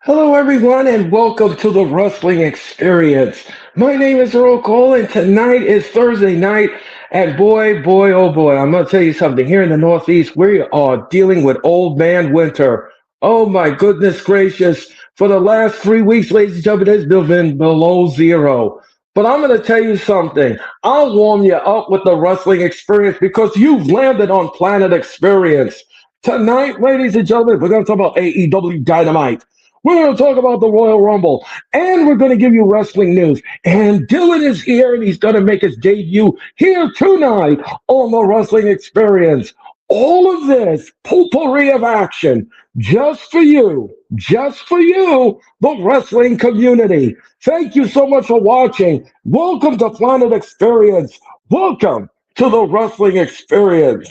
Hello, everyone, and welcome to the Wrestling Experience. My name is Earl Cole, and tonight is Thursday night. And boy, oh boy, I'm going to tell you something. Here in the Northeast, we are dealing with old man winter. Oh my goodness gracious. For the last 3 weeks, ladies and gentlemen, it's been below zero. But I'm going to tell you something. I'll warm you up with the Wrestling Experience because you've landed on Planet Experience. Tonight, ladies and gentlemen, we're going to talk about AEW Dynamite. We're going to talk about the Royal Rumble, and we're going to give you wrestling news. And Dylan is here, and he's going to make his debut here tonight on the Wrestling Experience. All of this potpourri of action just for you, the wrestling community. Thank you so much for watching. Welcome to Planet Experience. Welcome to the Wrestling Experience.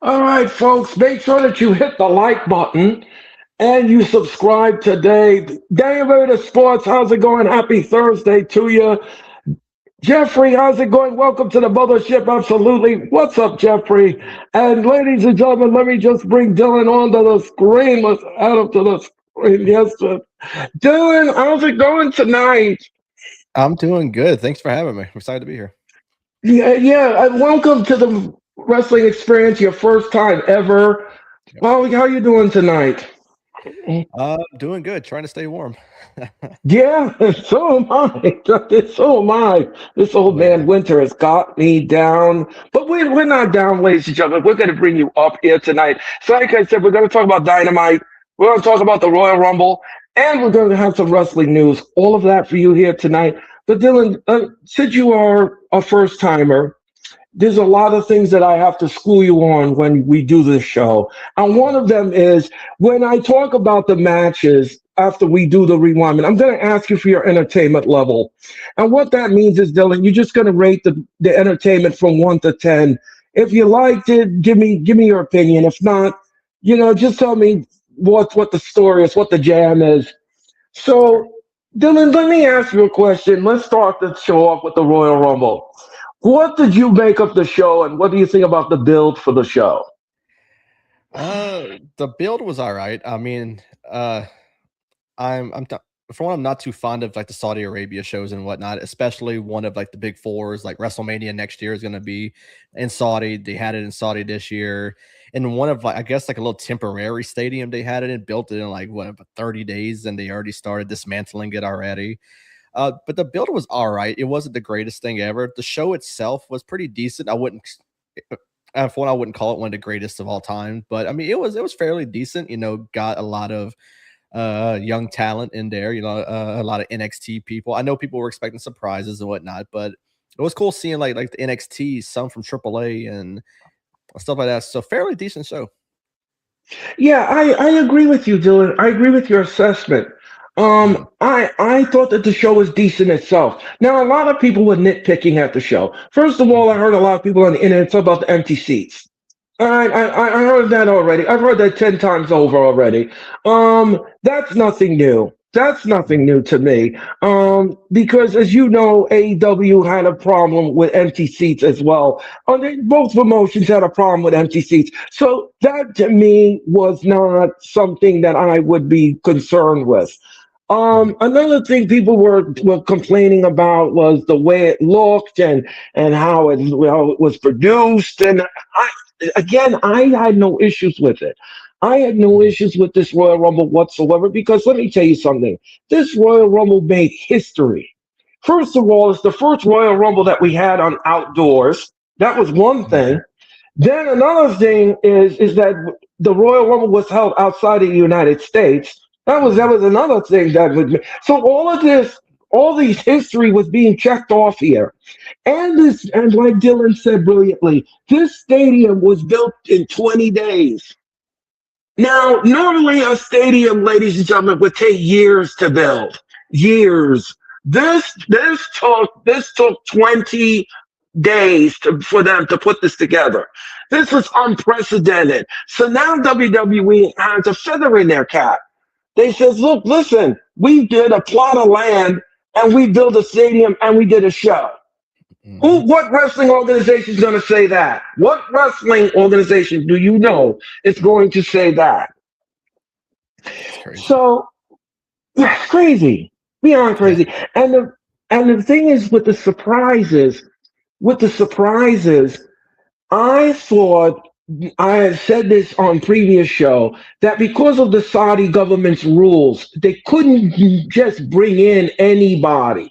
All right, folks, make sure that you hit the like button and you subscribe today. David Sports, how's it going? Happy Thursday to you. Jeffrey, how's it going? Welcome to the mothership. Absolutely. What's up, Jeffrey? And ladies and gentlemen, let me just bring Dylan onto the screen. Let's add him to the screen. Yes, sir. Dylan, how's it going tonight? I'm doing good. Thanks for having me. I'm excited to be here. Yeah. And welcome to the wrestling experience, your first time ever. Well, how you doing tonight? Doing good. Trying to stay warm. Yeah, so am I. So am I. This old man winter has got me down. But we're not down, ladies and gentlemen. We're going to bring you up here tonight. So, like I said, we're going to talk about Dynamite. We're going to talk about the Royal Rumble. And we're going to have some wrestling news. All of that for you here tonight. But, Dylan, since you are a first timer, there's a lot of things that I have to school you on when we do this show. And one of them is when I talk about the matches after we do the rewind, I'm going to ask you for your entertainment level. And what that means is, Dylan, you're just going to rate the entertainment from 1 to 10. If you liked it, give me your opinion. If not, just tell me what the story is, what the jam is. So, Dylan, let me ask you a question. Let's start the show off with the Royal Rumble. What did you make of the show, and what do you think about the build for the show? The build was all right. I mean, for one, I'm not too fond of like the Saudi Arabia shows and whatnot, especially one of like the big fours. Like WrestleMania next year is going to be in Saudi. They had it in Saudi this year, and one of like I guess like a little temporary stadium they had it in, built it in like what about 30 days, and they already started dismantling it already. But the build was all right. It wasn't the greatest thing ever. The show itself was pretty decent. For one, I wouldn't call it one of the greatest of all time, but I mean, it was fairly decent. Got a lot of young talent in there. A lot of NXT people. I know people were expecting surprises and whatnot, but it was cool seeing like the NXT, some from AAA and stuff like that. So fairly decent show. Yeah, I agree with you, Dylan. I agree with your assessment. I thought that the show was decent itself. Now, a lot of people were nitpicking at the show. First of all, I heard a lot of people on the internet talk about the empty seats. I heard that already. I've heard that 10 times over already. That's nothing new. That's nothing new to me. Because as you know, AEW had a problem with empty seats as well. Both promotions had a problem with empty seats. So that to me was not something that I would be concerned with. Another thing people were complaining about was the way it looked and how it was produced. And I had no issues with it. I had no Mhm. issues with this Royal Rumble whatsoever because let me tell you something. This Royal Rumble made history. First of all, it's the first Royal Rumble that we had on outdoors. That was one thing. Mhm. Then another thing is that the Royal Rumble was held outside of the United States. That was another thing that would. So all of this, all these history was being checked off here, and like Dylan said brilliantly, this stadium was built in 20 days. Now, normally a stadium, ladies and gentlemen, would take years to build. Years. This took 20 days for them to put this together. This was unprecedented. So now WWE has a feather in their cap. They says, look, listen, we did a plot of land and we built a stadium and we did a show. Mhm. What wrestling organization is going to say that? What wrestling organization do you know is going to say that? It's crazy. So yeah, it's crazy, beyond Yeah. crazy. And the thing is with the surprises, I thought I had said this on previous show that because of the Saudi government's rules, they couldn't just bring in anybody.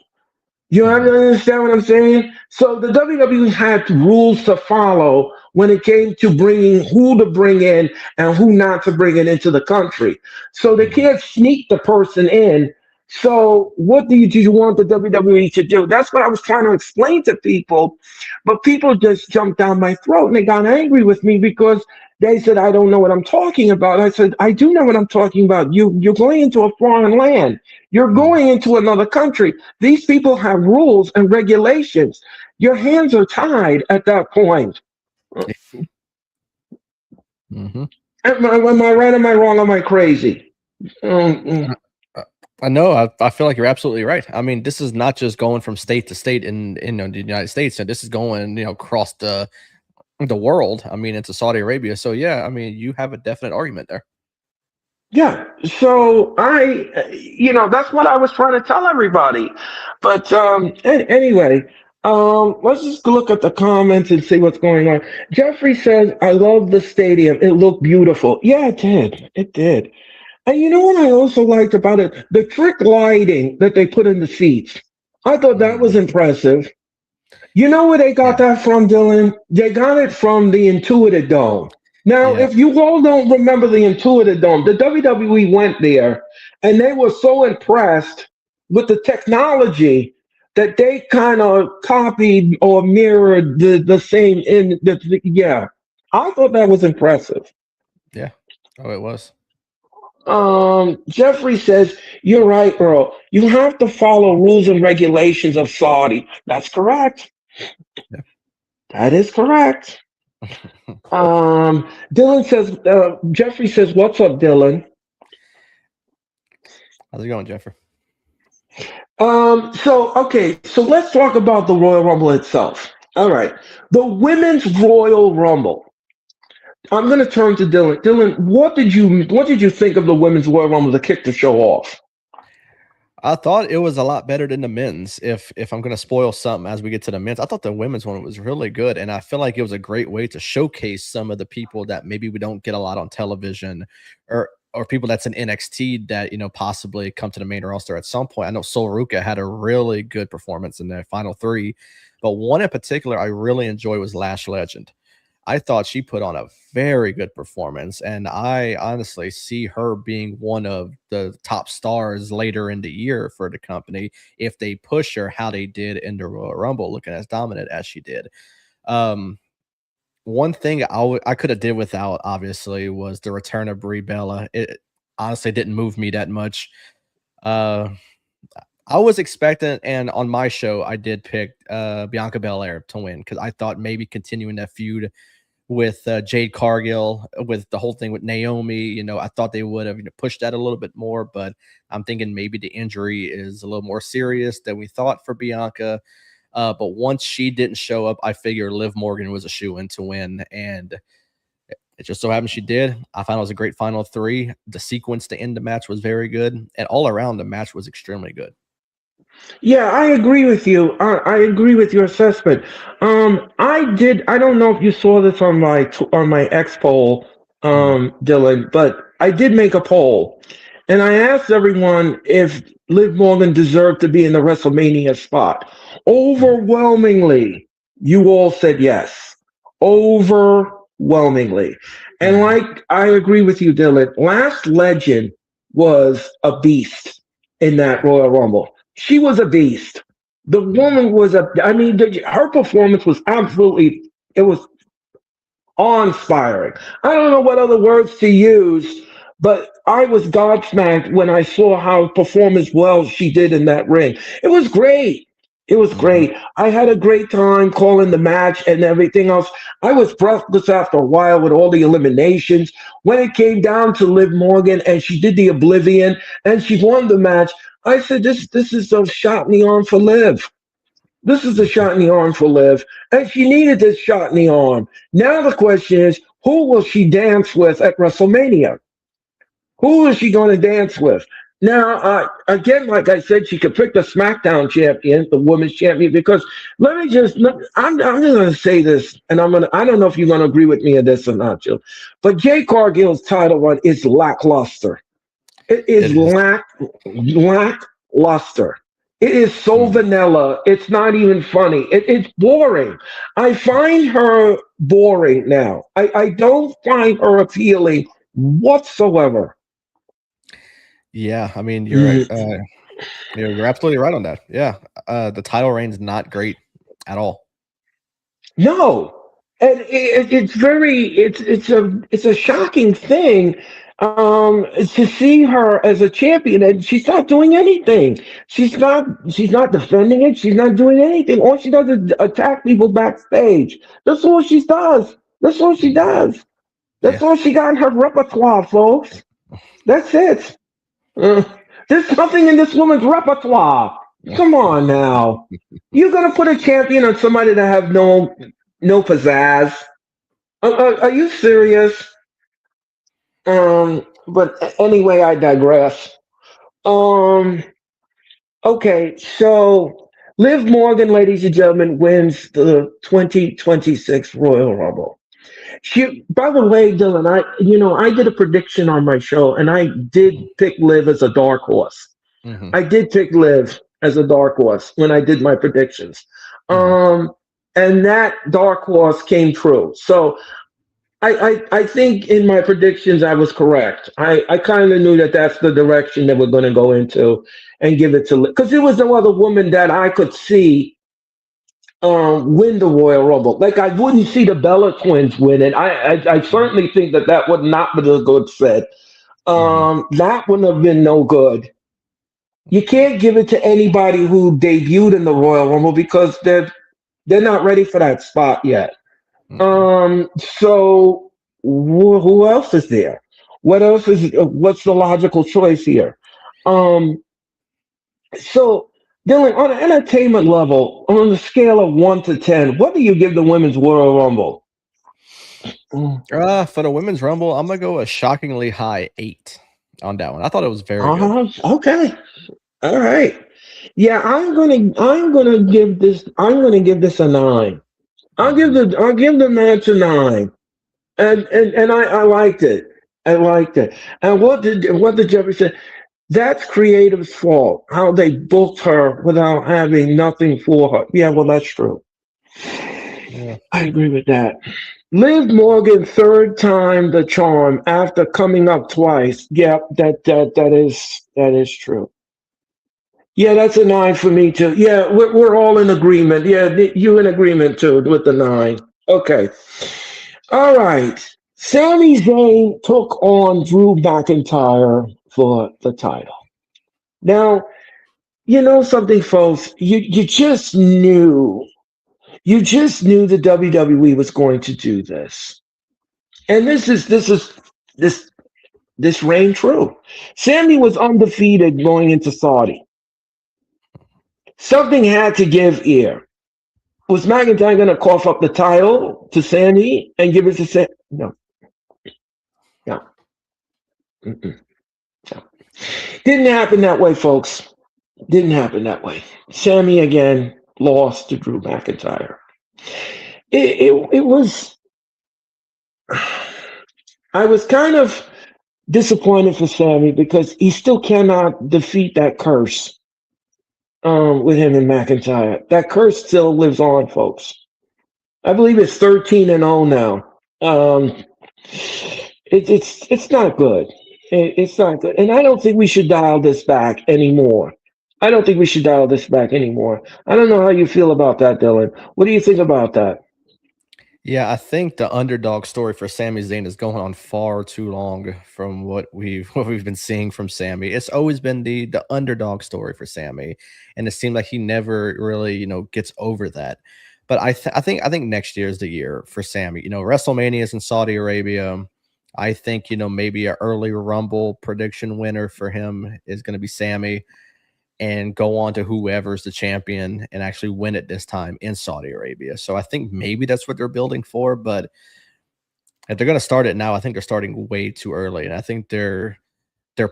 You Mhm. understand what I'm saying? So the WWE had rules to follow when it came to bringing who to bring in and who not to bring it into the country. So they Mhm. can't sneak the person in. So what do you want the WWE to do? That's what I was trying to explain to people, but people just jumped down my throat and they got angry with me because they said I don't know what I'm talking about. I said I do know what I'm talking about. You're going into a foreign land. You're Mhm. going into another country. These people have rules and regulations. Your hands are tied at that point. Yeah. Mhm. Am I right? Am I wrong? Am I crazy? Mm. Uh, uh, I know. I feel like you're absolutely right. I mean, this is not just going from state to state in the United States, and this is going across the world. I mean, into Saudi Arabia. So yeah, I mean, you have a definite argument there. Yeah. So that's what I was trying to tell everybody. But anyway, let's just look at the comments and see what's going on. Jeffrey says, "I love the stadium. It looked beautiful." Yeah, it did. It did. And you know what I also liked about it? The trick lighting that they put in the seats. I thought that was Mhm. impressive. You know where they got Yeah. that from, Dylan? They got it from the Intuitive Dome. Now, Yeah. if you all don't remember the Intuitive Dome, the WWE went there and they were so impressed with the technology that they kind of copied or mirrored the same yeah. I thought that was impressive. Yeah. Oh, it was. Jeffrey says, you're right, Earl. You have to follow rules and regulations of Saudi. That's correct. Yeah. That is correct. Dylan says, Jeffrey says, what's up, Dylan? How's it going, Jeffrey? So let's talk about the Royal Rumble itself. All right. The women's Royal Rumble. I'm going to turn to Dylan. Dylan, what did you think of the women's Royal Rumble to kick the show off? I thought it was a lot better than the men's. If I'm gonna spoil something as we get to the men's, I thought the women's one was really good, and I feel like it was a great way to showcase some of the people that maybe we don't get a lot on television, or people that's in NXT that possibly come to the main roster at some point. I know Sol Ruka had a really good performance in the final three, but one in particular I really enjoyed was Lash Legend. I thought she put on a very good performance, and I honestly see her being one of the top stars later in the year for the company if they push her how they did in the Royal Rumble, looking as dominant as she did. Um, One thing I could have did without, obviously, was the return of Brie Bella. It honestly didn't move me that much. Uh, I was expecting, and on my show, I did pick Bianca Belair to win because I thought maybe continuing that feud with Jade Cargill, with the whole thing with Naomi. I thought they would have pushed that a little bit more, but I'm thinking maybe the injury is a little more serious than we thought for Bianca. But once she didn't show up, I figured Liv Morgan was a shoe in to win. And It just so happened she did. I found it was a great final three. The sequence to end the match was very good, and all around the match was extremely good. Yeah, I agree with you. I agree with your assessment. I did. I don't know if you saw this on my X poll, Mhm. Dylan, but I did make a poll, and I asked everyone if Liv Morgan deserved to be in the WrestleMania spot. Mhm. Overwhelmingly, you all said yes. Overwhelmingly, and Mhm. like I agree with you, Dylan. Last Legend was a beast in that Royal Rumble. She was a beast. The Mhm. woman was a. I mean, her performance was absolutely. It was awe-inspiring. I don't know what other words to use, but I was gobsmacked when I saw how perform as well she did in that ring. It was great. It was Mhm. great. I had a great time calling the match and everything else. I was breathless after a while with all the eliminations. When it came down to Liv Morgan and she did the Oblivion and she won the match, I said, "This is a shot in the arm for Liv. This is a Mhm. shot in the arm for Liv, and she needed this shot in the arm. Now the question is, who will she dance with at WrestleMania? Who is she going to dance with? Now, again, like I said, she could pick the SmackDown champion, the women's champion, because I'm just going to say this, and I don't know if you're going to agree with me on this or not, Jill, but Jay Cargill's title run is lackluster. It It is is. lackluster. It is so Mhm. vanilla. It's not even funny. It's boring. I find her boring now. I don't find her appealing whatsoever. Yeah, I mean, Mm, you're absolutely right on that. Yeah, the title reign's not great at all. no, and it's very it's a shocking thing to see her as a champion, and she's not doing anything. She's not defending it. She's not doing anything. All she does is attack people backstage. That's all she does. That's all she Mhm. does. That's Yeah. all she got in her repertoire, folks. That's it. Uh, there's nothing in this woman's repertoire. Come on now. You're gonna put a champion on somebody that have no pizzazz. Are you serious? But anyway, I digress. Um, okay, so Liv Morgan, ladies and gentlemen, wins the 2026 Royal Rumble. By the way, Dylan, I did a prediction on my show, and I did Mhm. pick Liv as a dark horse. Mhm. I did pick Liv as a dark horse when I did my predictions. Mhm. Um, and that dark horse came true. So I think in my predictions I was correct. I kind of knew that that's the direction that we're going to go into and give it to because there was no other woman that I could see win the Royal Rumble. Like I wouldn't see the Bella twins win it. I Mhm. certainly think that would not be a good fit. Mhm. That wouldn't have been no good. You can't give it to anybody who debuted in the Royal Rumble because they're not ready for that spot yet. Mhm. So who else is there? What's the logical choice here? Um, so Dylan, on an entertainment level, on the scale of 1 to 10, what do you give the women's Royal Rumble? Mm, For the women's rumble, I'm gonna go a shockingly high 8 on that one. I thought it was very good. okay. All right. Yeah, I'm gonna give this a 9. Mhm. I'll give the match a 9. And I liked it. I liked it. And what did Jeffrey say? That's creative's fault. How they booked her without having nothing for her. Yeah, well, that's true. Yeah. I agree with that. Liv Morgan, third time the charm after coming up twice. Yep, that is true. Yeah, that's a 9 for me too. Yeah, we're all in agreement. Yeah, you in agreement too with the 9. Okay. All right. Sami Zayn took on Drew McIntyre for the title. Now, you know something, folks. You just knew the WWE was going to do this, and this this reigned true. Sammy was undefeated going into Saudi. Something had to give here. Was McIntyre going to cough up the title to Sammy and give it to Sam? No. Mm-mm. Didn't happen that way, folks. Didn't happen that way. Sammy again lost to Drew McIntyre. It was. I was kind of disappointed for Sammy because he still cannot defeat that curse with him and McIntyre. That curse still lives on, folks. I believe it's 13-0 now. Um, it's not good. It's not good, and I don't think we should dial this back anymore. I don't think we should dial this back anymore. I don't know how you feel about that, Dylan. What do you think about that? Yeah, I think the underdog story for Sami Zayn is going on far too long from what we've what we've been seeing from Sammy. It's always been the underdog story for Sammy, and it seemed like he never really gets over that. But I think next year is the year for Sammy. WrestleMania is in Saudi Arabia. I think maybe an early Rumble prediction winner for him is going to be Sammy and go on to whoever's the champion and actually win it this time in Saudi Arabia. So I think maybe that's what they're building for. But if they're going to start it now, I think they're starting way too early, and I think they're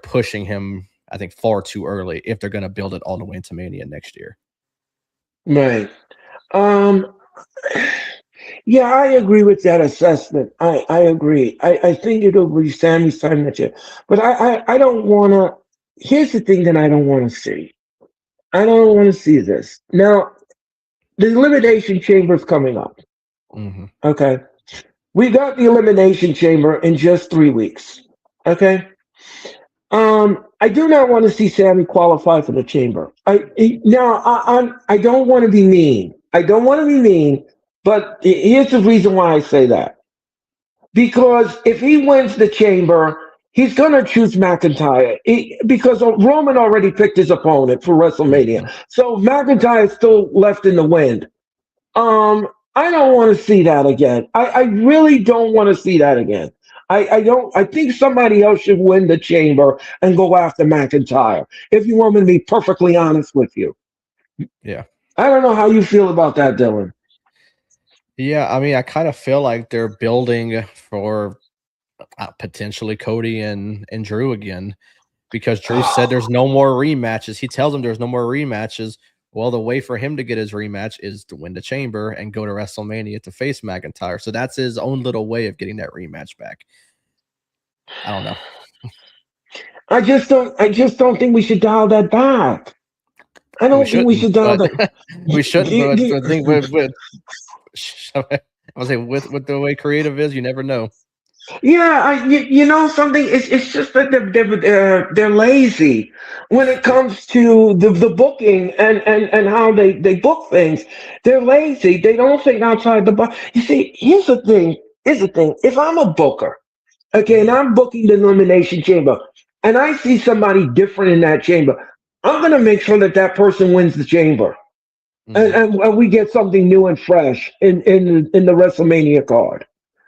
pushing him. I think far too early if they're going to build it all the way into Mania next year. Right. Um, yeah, I agree with that assessment. I agree. I think it'll be Sammy's time next year. But I don't want to. Here's the thing that I don't want to see. I don't want to see this. Now, the Elimination Chamber is coming up. Hmm. Okay. We got the Elimination Chamber in just 3 weeks. Okay. I do not want to see Sammy qualify for the chamber. I don't want to be mean. I don't want to be mean, but here's the reason why I say that. Because if he wins the chamber, he's going to choose McIntyre because Roman already picked his opponent for WrestleMania. Hmm. So McIntyre is still left in the wind. Um, I don't want to see that again. I really don't want to see that again. I don't. I think somebody else should win the chamber and go after McIntyre. If you want me to be perfectly honest with you, Yeah. I don't know how you feel about that, Dylan. Yeah. I mean, I kind of feel like they're building for potentially Cody and Drew again, because Drew said there's no more rematches. He tells him there's no more rematches. Well, the way for him to get his rematch is to win the chamber and go to WrestleMania to face McIntyre. So that's his own little way of getting that rematch back. I don't know. I just don't. I just don't think we should dial that back. I We don't think we shouldn't, should dial but that. we shouldn't. But I think with I was say with the way creative is, you never know. Yeah, you know something. It's just that they're lazy when it Yeah. comes to the booking and how they book things. They're lazy. They don't think outside the box. You see, here's the thing. Here's the thing. If I'm a booker, okay, and Hmm. I'm booking the Elimination Chamber, and I see somebody different in that chamber, I'm gonna make sure that that person wins the chamber, and Hmm. and we get something new and fresh in the WrestleMania card.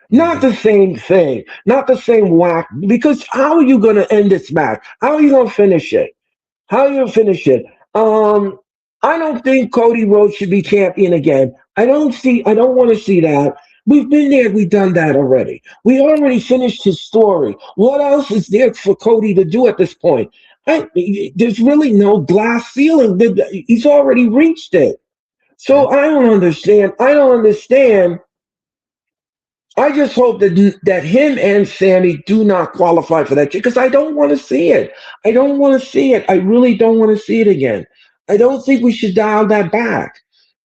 Not Hmm. the same thing, not the same whack. Because how are you going to end this match? How are you going to finish it? How are you going to finish it? Um, I don't think Cody Rhodes should be champion again. I don't see. I don't want to see that. We've been there. We've done that already. We already finished his story. What else is there for Cody to do at this point? There's really no glass ceiling. He's already reached it. Yeah. So I don't understand. I don't understand. I just hope that him and Sammy do not qualify for that because I don't want to see it. I don't want to see it. I really don't want to see it again. I don't think we should dial that back.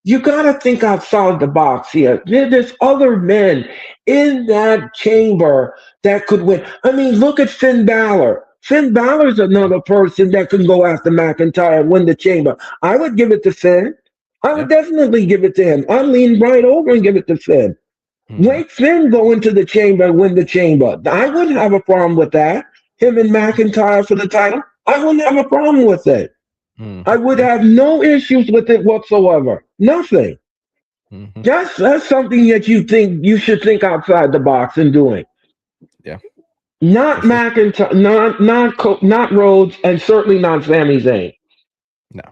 You got to think outside the box here. There's other men in that chamber that could win. I mean, look at Finn Balor. Finn Balor's Yeah. another person that can go after McIntyre and win the chamber. I would give it to Finn. I Yeah. would definitely give it to him. I'd lean right over and give it to Finn. Hmm. Let Finn go into the chamber and win the chamber. I wouldn't have a problem with that. Him and McIntyre for the title. I wouldn't have a problem with it. Hmm. I would Yeah. have no issues with it whatsoever. Nothing. Hmm. That's something that you think you should think outside the box and doing. Yeah. Not For sure. McIntyre, not Rhodes, and certainly not Sami Zayn. No.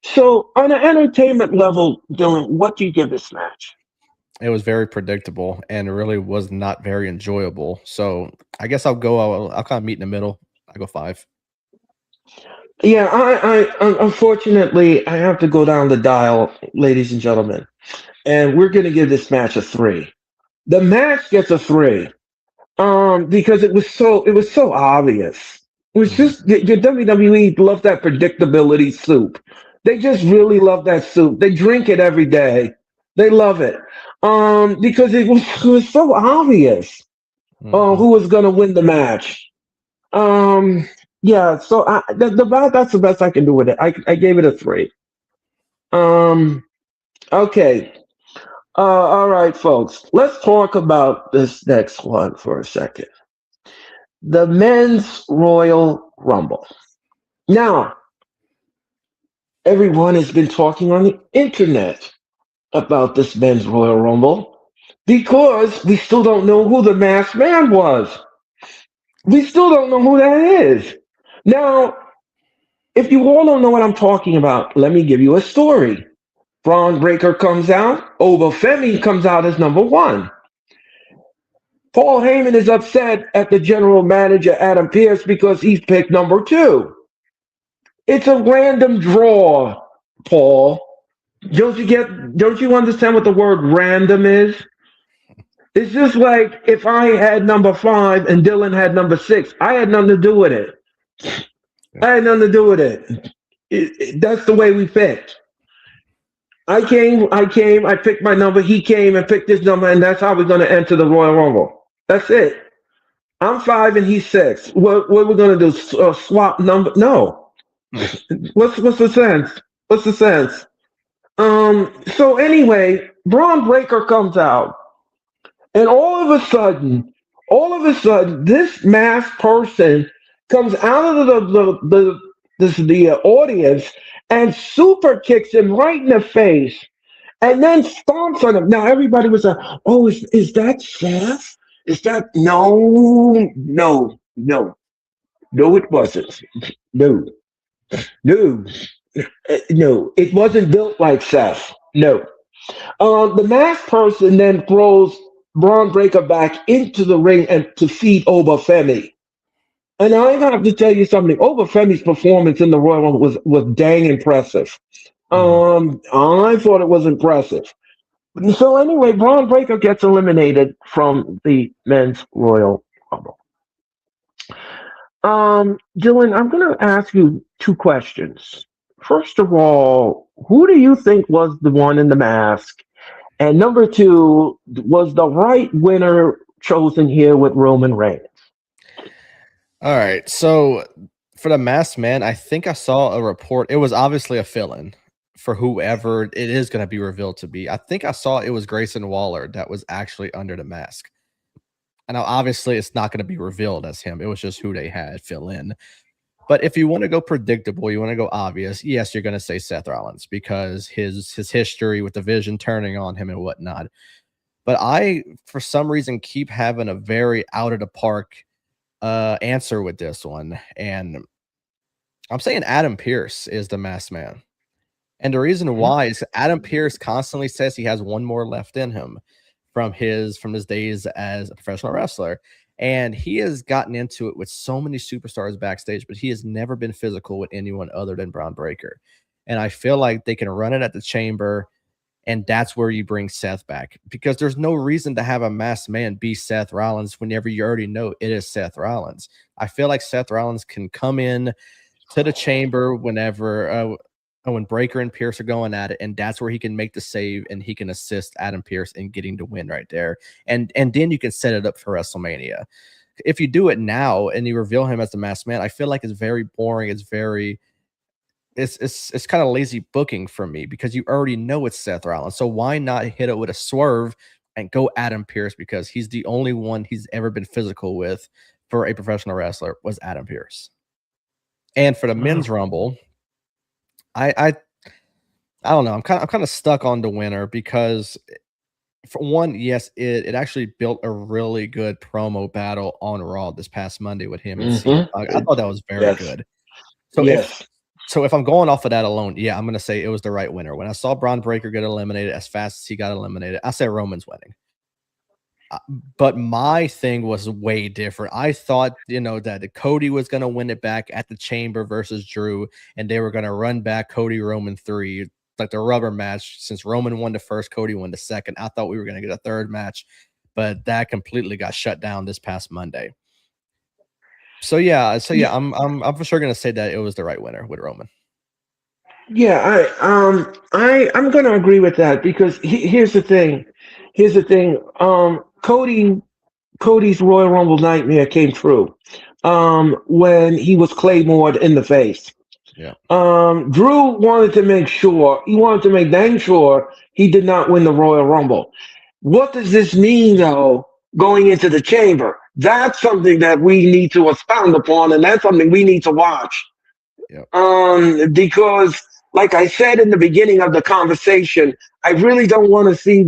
So on an entertainment level, Dylan, what do you give this match? It was very predictable and really was not very enjoyable. So I guess I'll kind of meet in the middle. I go 5. Yeah, unfortunately I have to go down the dial, ladies and gentlemen, and we're going to give this match a 3. The match gets a 3, because it was so obvious. It was Mhm. just the WWE love that predictability soup. They just really love that soup. They drink it every day. They love it, because it was so obvious Mhm. who was going to win the match. Um, yeah, so that's the best I can do with it. I gave it a 3. Um, okay. All right, folks. Let's talk about this next one for a second. The men's Royal Rumble. Now, everyone has been talking on the internet about this men's Royal Rumble because we still don't know who the masked man was. We still don't know who that is. Now, if you all don't know what I'm talking about, let me give you a story. Braun Breaker comes out. Over Femi comes out as number one. Paul Heyman is upset at the general manager, Adam Pearce, because he's picked number two. It's a random draw, Paul. Don't you understand what the word random is? It's just like if I had number five and Dylan had number six. I had nothing to do with it. Yeah. I had nothing to do with it. That's the way we picked. I picked my number, he came and picked his number, and that's how we're gonna enter the Royal Rumble. That's it. I'm five and he's six. What we're gonna do? Swap number? No. Hmm. What's the sense? What's the sense? So anyway, Braun Breaker comes out, and all of a sudden, this masked person comes out of the audience and super kicks him right in the face, and then stomps on him. Now everybody was like, "Oh, is that Seth? Is that no, it wasn't. No, no, no, it wasn't built like Seth. No." The masked person then throws Braun Breaker back into the ring and to feed Femi. And I have to tell you something. Femi's performance in the Royal Rumble was dang impressive. Mhm. I thought it was impressive. So anyway, Braun Breaker gets eliminated from the men's Royal Rumble. Dylan, I'm going to ask you two questions. First of all, who do you think was the one in the mask? And number two, was the right winner chosen here with Roman Reigns? All right. So for the masked man, I think I saw a report. It was obviously a fill-in for whoever it is going to be revealed to be. I think I saw it was Grayson Waller that was actually under the mask. And now obviously it's not going to be revealed as him. It was just who they had fill in. But if you want to go predictable, you want to go obvious, yes, you're going to say Seth Rollins because his history with the Vision turning on him and whatnot. But I, for some reason, keep having a very out of the park answer with this one, and I'm saying Adam Pearce is the masked man. And the reason Mhm. why is Adam Pearce constantly says he has one more left in him from his days as a professional wrestler. And he has gotten into it with so many superstars backstage, but he has never been physical with anyone other than Braun Breaker. And I feel like they can run it at the chamber, and that's where you bring Seth back because there's no reason to have a masked man be Seth Rollins whenever you already know it is Seth Rollins. I feel like Seth Rollins can come in to the chamber when Breaker and Pierce are going at it, and that's where he can make the save and he can assist Adam Pierce in getting the win right there. And then you can set it up for WrestleMania. If you do it now and you reveal him as the masked man, I feel like it's very boring. It's kind of lazy booking for me because you already know it's Seth Rollins. So why not hit it with a swerve and go Adam Pierce because he's the only one he's ever been physical with for a professional wrestler was Adam Pierce. And for the men's Oh. rumble, I I don't know. I'm kind of stuck on the winner because for one, yes, it actually built a really good promo battle on Raw this past Monday with him and CM Mm-hmm. Punk. I thought that was very Yes. good. So if Yes. So if I'm going off of that alone, yeah, I'm going to say it was the right winner. When I saw Braun Breaker get eliminated as fast as he got eliminated, I said Roman's winning. But my thing was way different. I thought, that Cody was going to win it back at the Chamber versus Drew, and they were going to run back Cody Roman 3, like the rubber match. Since Roman won the first, Cody won the second. I thought we were going to get a third match, but that completely got shut down this past Monday. So yeah, I'm for sure going to say that it was the right winner with Roman. Yeah, I'm going to agree with that because here's the thing. Cody's Royal Rumble nightmare came true when he was Claymored in the face. Yeah. Drew wanted to make dang sure he did not win the Royal Rumble. What does this mean, though, going into the Chamber? That's something that we need to expound upon, and that's something we need to watch. Yep. Because, like I said in the beginning of the conversation, I really don't want to see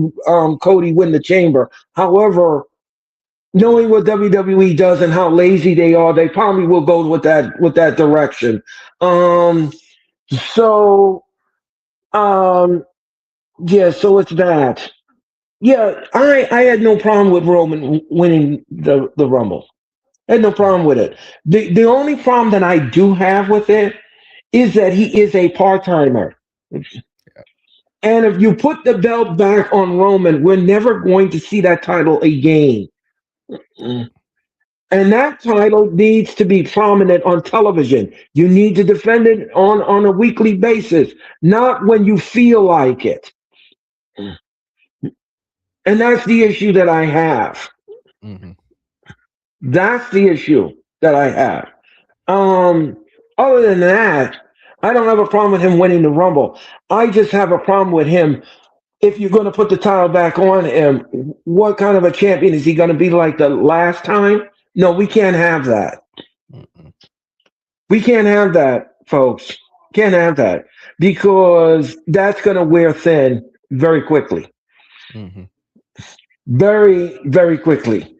Cody win the Chamber. However, knowing what WWE does and how lazy they are, they probably will go with that direction. Yeah, so it's that. Yeah, I had no problem with Roman winning the Rumble. I had no problem with it. The only problem that I do have with it is that he is a part-timer. And if you put the belt back on Roman, we're never going to see that title again. And that title needs to be prominent on television. You need to defend it on a weekly basis, not when you feel like it. And that's the issue that I have. Mm-hmm. That's the issue that I have. Other than that, I don't have a problem with him winning the Rumble. I just have a problem with him. If you're going to put the title back on him, what kind of a champion is he going to be like the last time? No, we can't have that. Mm-mm. We can't have that, folks. Can't have that because that's going to wear thin very quickly. Mm-hmm. Very, very quickly.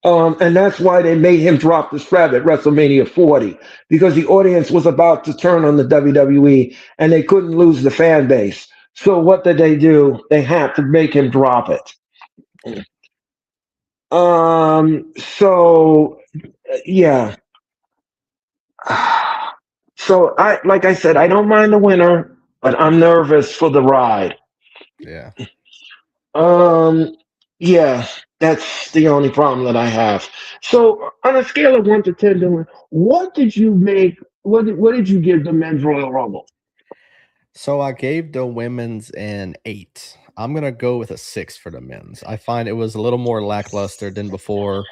And that's why they made him drop the strap at WrestleMania 40 because the audience was about to turn on the WWE and they couldn't lose the fan base. So what did they do? They had to make him drop it. So yeah. So like I said, I don't mind the winner, but I'm nervous for the ride. Yeah. Yeah, that's the only problem that I have. So on a scale of 1 to 10, Dylan, what did you make? What did you give the men's Royal Rumble? So I gave the women's an 8. I'm gonna go with a 6 for the men's. I find it was a little more lackluster than before.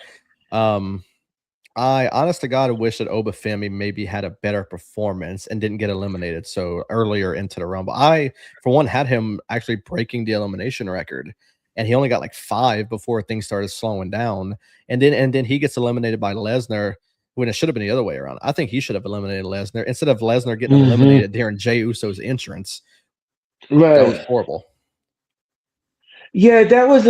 I honest to God wish that Obafemi maybe had a better performance and didn't get eliminated so earlier into the Rumble. I, for one, had him actually breaking the elimination record, and he only got like 5 before things started slowing down. And then he gets eliminated by Lesnar when it should have been the other way around. I think he should have eliminated Lesnar instead of Lesnar getting eliminated during Jey Uso's entrance. Right. That was horrible. Yeah, that was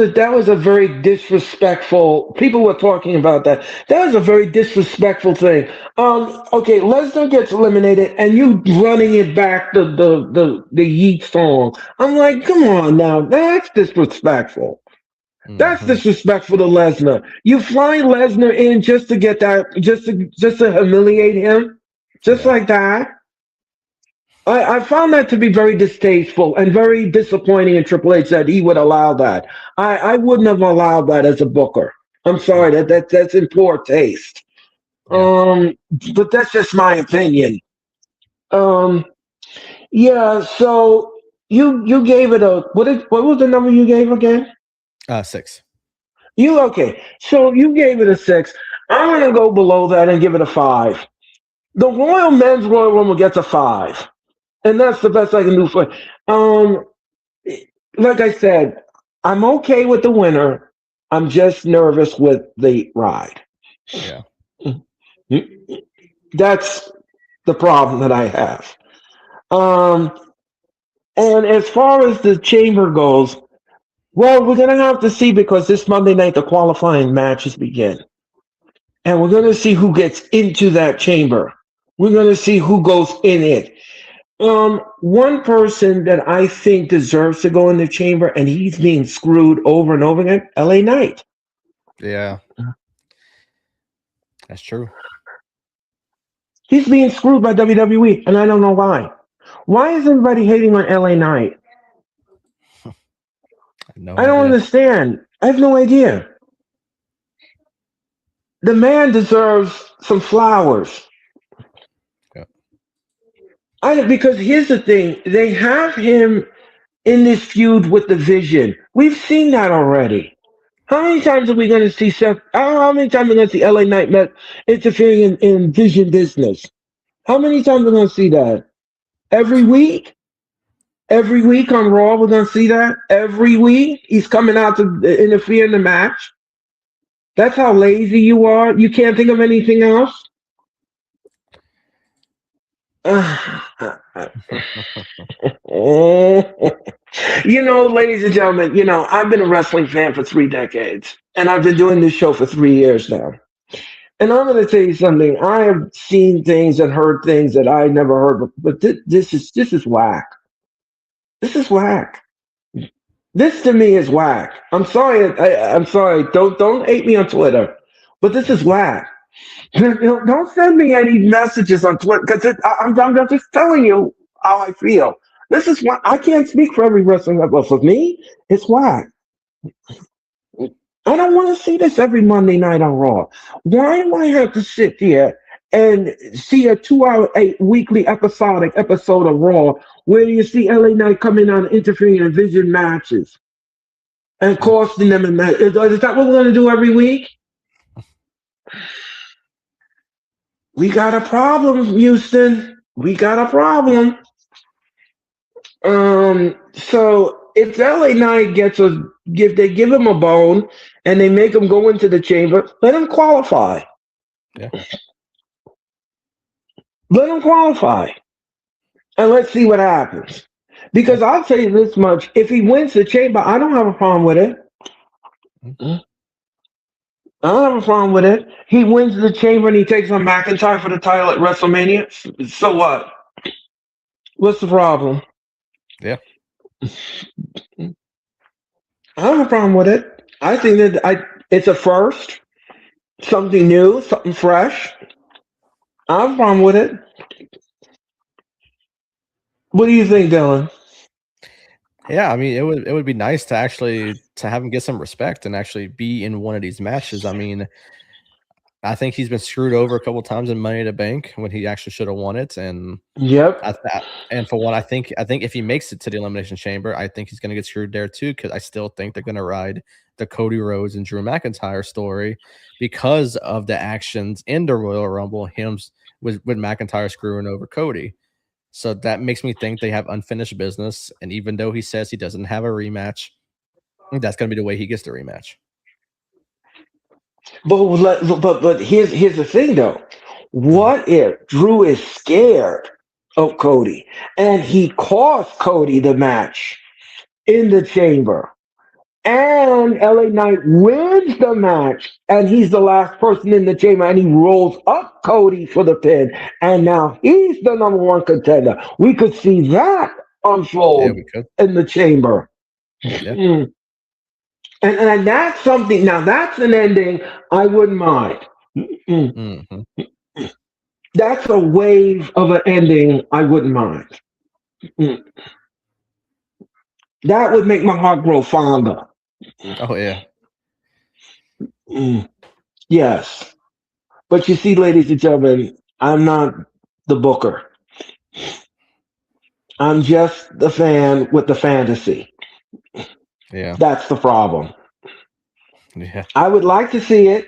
a very disrespectful. People were talking about that. That was a very disrespectful thing. Okay, Lesnar gets eliminated, and you running it back the Yeet song. I'm like, come on now, that's disrespectful. That's disrespectful to Lesnar. You fly Lesnar in just to get that, just to humiliate him, just like that. I found that to be very distasteful and very disappointing in Triple H that he would allow that. I wouldn't have allowed that as a booker. I'm sorry, that's in poor taste. Yeah. But that's just my opinion. Yeah, so you gave it a what was the number you gave again? 6. Okay. So you gave it a 6. I'm gonna go below that and give it a 5. The Royal Men's Royal Rumble gets a 5. And that's the best I can do for it. Like I said, I'm okay with the winner. I'm just nervous with the ride. Yeah. That's the problem that I have. And as far as the chamber goes, well, we're going to have to see because this Monday night the qualifying matches begin. And we're going to see who gets into that chamber. We're going to see who goes in it. One person that I think deserves to go in the chamber, and he's being screwed over and over again. LA Knight. Yeah, that's true. He's being screwed by WWE, and I don't know why. Why is everybody hating on LA Knight? No I don't idea. understand. I have no idea. The man deserves some flowers. Yeah. Because here's the thing: they have him in this feud with the Vision. We've seen that already. How many times are we going to see Seth? How many times are we going to see LA Knight interfering in Vision business? How many times are we going to see that? Every week? Every week on Raw, we're going to see that? Every week? He's coming out to interfere in the match? That's how lazy you are? You can't think of anything else? Ladies and gentlemen, I've been a wrestling fan for 3 decades, and I've been doing this show for 3 years now. And I'm going to tell you something. I have seen things and heard things that I never heard, but this is whack. This is whack. This to me is whack. I'm sorry. I'm sorry. Don't hate me on Twitter, but this is whack. Don't send me any messages on Twitter because I'm just telling you how I feel. This is why I can't speak for every wrestling, but for me, it's whack. I don't want to see this every Monday night on Raw. Why do I have to sit there and see a 2 hour, weekly episodic episode of Raw where you see LA Knight coming on interfering in Vision matches and costing them in matches? Is that what we're going to do every week? We got a problem, Houston. We got a problem. So if LA Knight they give him a bone and they make him go into the chamber, let him qualify. Yeah. Let him qualify. And let's see what happens. Because I'll tell you this much: if he wins the chamber, I don't have a problem with it. I don't have a problem with it. He wins the chamber and he takes on McIntyre for the title at WrestleMania. So what? What's the problem? Yeah. I don't have a problem with it. I think that it's a first, something new, something fresh. I don't have a problem with it. What do you think, Dylan? Yeah, I mean, it would be nice to actually to have him get some respect and actually be in one of these matches. I mean, I think he's been screwed over a couple times in Money in the Bank when he actually should have won it. And Yep. and for one, I think if he makes it to the Elimination Chamber, I think he's going to get screwed there too because I still think they're going to ride the Cody Rhodes and Drew McIntyre story because of the actions in the Royal Rumble, him with McIntyre screwing over Cody. So that makes me think they have unfinished business. And even though he says he doesn't have a rematch, that's going to be the way he gets the rematch. But here's the thing though. Mhm. What if Drew is scared of Cody and he cost Cody the match in the chamber? And LA Knight wins the match, and he's the last person in the chamber, and he rolls up Cody for the pin, and now he's the number one contender. We could see that Yeah, unfold we could. in the chamber. Yeah. Mm. And that's something, now that's an ending I wouldn't mind. Mm. Hmm. That's a wave of an ending I wouldn't mind. Mm. That would make my heart grow fonder. Oh yeah. Mm. Yes. But you see, ladies and gentlemen, I'm not the booker. I'm just the fan with the fantasy. Yeah. That's the problem. Yeah. I would like to see it.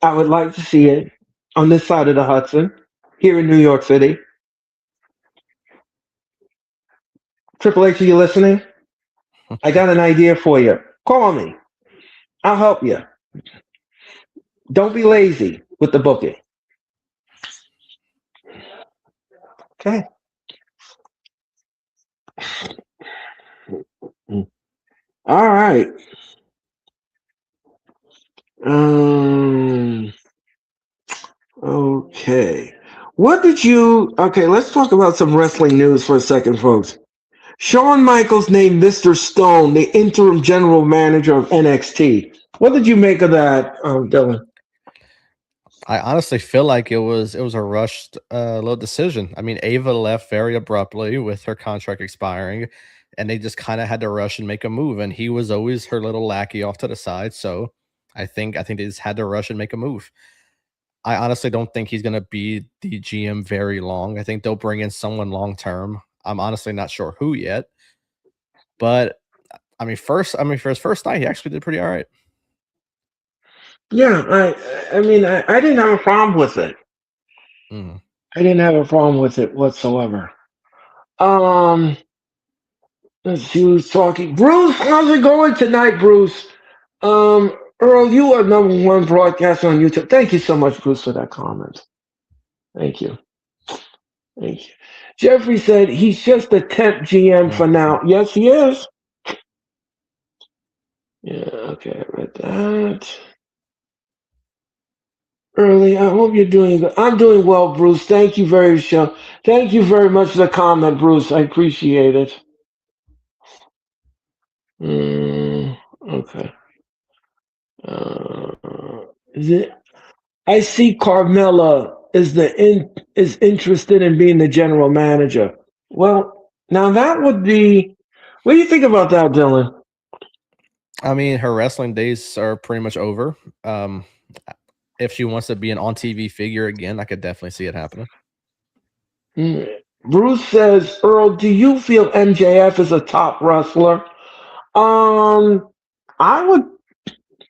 I would like to see it on this side of the Hudson, here in New York City. Triple H, are you listening? I got an idea for you. Call me. I'll help you. Don't be lazy with the booking. Okay. All right. Um. Okay. What did you? Okay, let's talk about some wrestling news for a second, folks. Shawn Michaels named Mr. Stone the interim general manager of NXT. What did you make of that, Dylan? I honestly feel like it was a rushed little decision. I mean, Ava left very abruptly with her contract expiring, and they just kind of had to rush and make a move. And he was always her little lackey off to the side. So I think they just had to rush and make a move. I honestly don't think he's gonna be the GM very long. I think they'll bring in someone long term. I'm honestly not sure who yet, but I mean, for his first night, he actually did pretty all right. Yeah, I didn't have a problem with it. Mhm. I didn't have a problem with it whatsoever. Um, let's see who's talking. Bruce, how's it going tonight, Bruce? Earl, you are #1 broadcaster on YouTube. Thank you so much, Bruce, for that comment. Thank you. Thank you. Jeffrey said he's just a temp GM for Mhm. now. Yes, he is. Yeah, okay, I read that. Early, I hope you're doing good. I'm doing well, Bruce. Thank you very much for the comment, Bruce. I appreciate it. Okay. Is it? I see Carmella is interested in being the general manager. Well, now that would be. What do you think about that, Dylan? I mean, her wrestling days are pretty much over. Um, if she wants to be an on TV figure again, I could definitely see it happening. Mm. Bruce says, Earl, do you feel MJF is a top wrestler? Um, I would,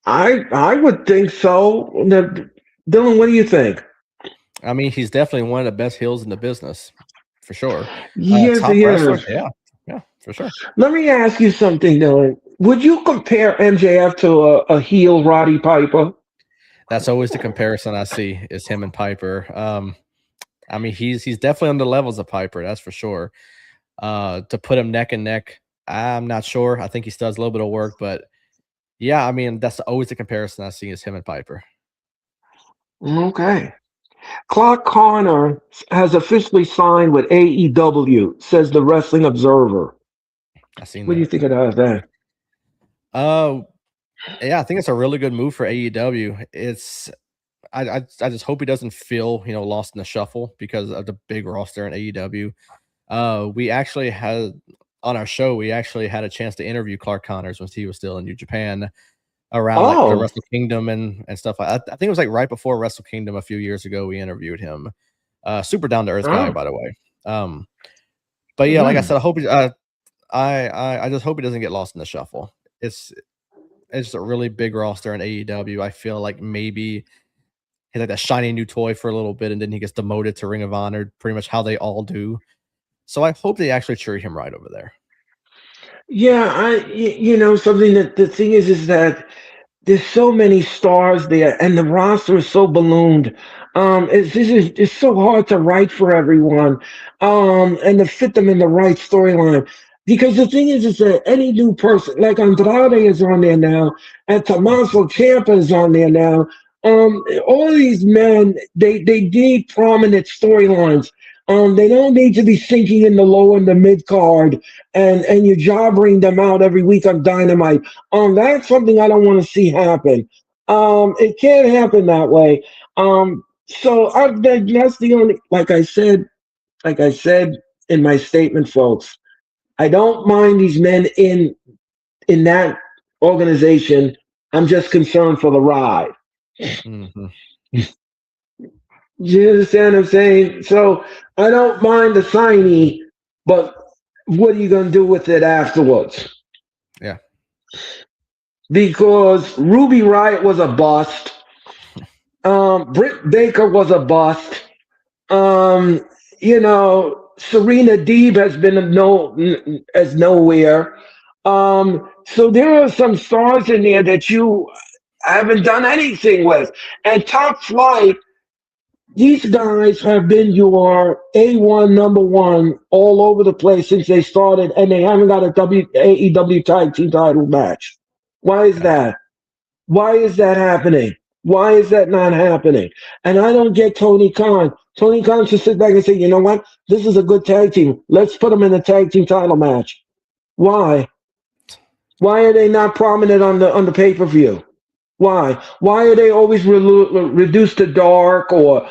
I would think so. Now, Dylan, what do you think? I mean, he's definitely one of the best heels in the business, for sure. Yes, Top he wrestler, is. yeah, yeah, for sure. Let me ask you something, Dylan. Would you compare MJF to a heel Roddy Piper? That's always the comparison I see is him and Piper. I mean, he's definitely on the levels of Piper, that's for sure. To put him neck and neck, I'm not sure. I think he still has a little bit of work, but yeah, I mean, that's always the comparison I see is him and Piper. Okay. Clark Connor has officially signed with AEW, says the Wrestling Observer. I seen What do you that. think about that? Uh, yeah, I think it's a really good move for AEW. I just hope he doesn't feel lost in the shuffle because of the big roster in AEW. We actually had on our show, we actually had a chance to interview Clark Connors when he was still in New Japan around like the Oh, Wrestle Kingdom and stuff. I think it was like right before Wrestle Kingdom a few years ago. We interviewed him. Super down to earth guy, oh, by the way. But yeah, like I mm. said, I just hope he doesn't get lost in the shuffle. It's it's just a really big roster in AEW. I feel like maybe he's like that shiny new toy for a little bit, and then he gets demoted to Ring of Honor, pretty much how they all do. So I hope they actually treat him right over there. Yeah, something that the thing is that there's so many stars there, and the roster is so ballooned. It's so hard to write for everyone, and to fit them in the right storyline. Because the thing is that any new person, like Andrade is on there now, and Tommaso Ciampa is on there now. All of these men, they need prominent storylines. They don't need to be sinking in the low and the mid card, and you're jobbering them out every week on Dynamite. That's something I don't want to see happen. It can't happen that way. That's the only, like I said in my statement, folks. I don't mind these men in that organization. I'm just concerned for the ride. Mhm. You understand what I'm saying? So I don't mind the signee, but what are you going to do with it afterwards? Yeah. Because Ruby Riot was a bust. Britt Baker was a bust. Um, Serena Deeb has been as nowhere. So there are some stars in there that you haven't done anything with. And Top Flight, these guys have been your A1 #1 all over the place since they started, and they haven't got a AEW tag team title match. Why is Yeah. that? Why is that happening? Why is that not happening? And I don't get Tony Khan. Tony Khan should sit back and say, you know what? This is a good tag team. Let's put them in a tag team title match. Why? Why are they not prominent on the pay per view? Why? Why are they always reduced to dark or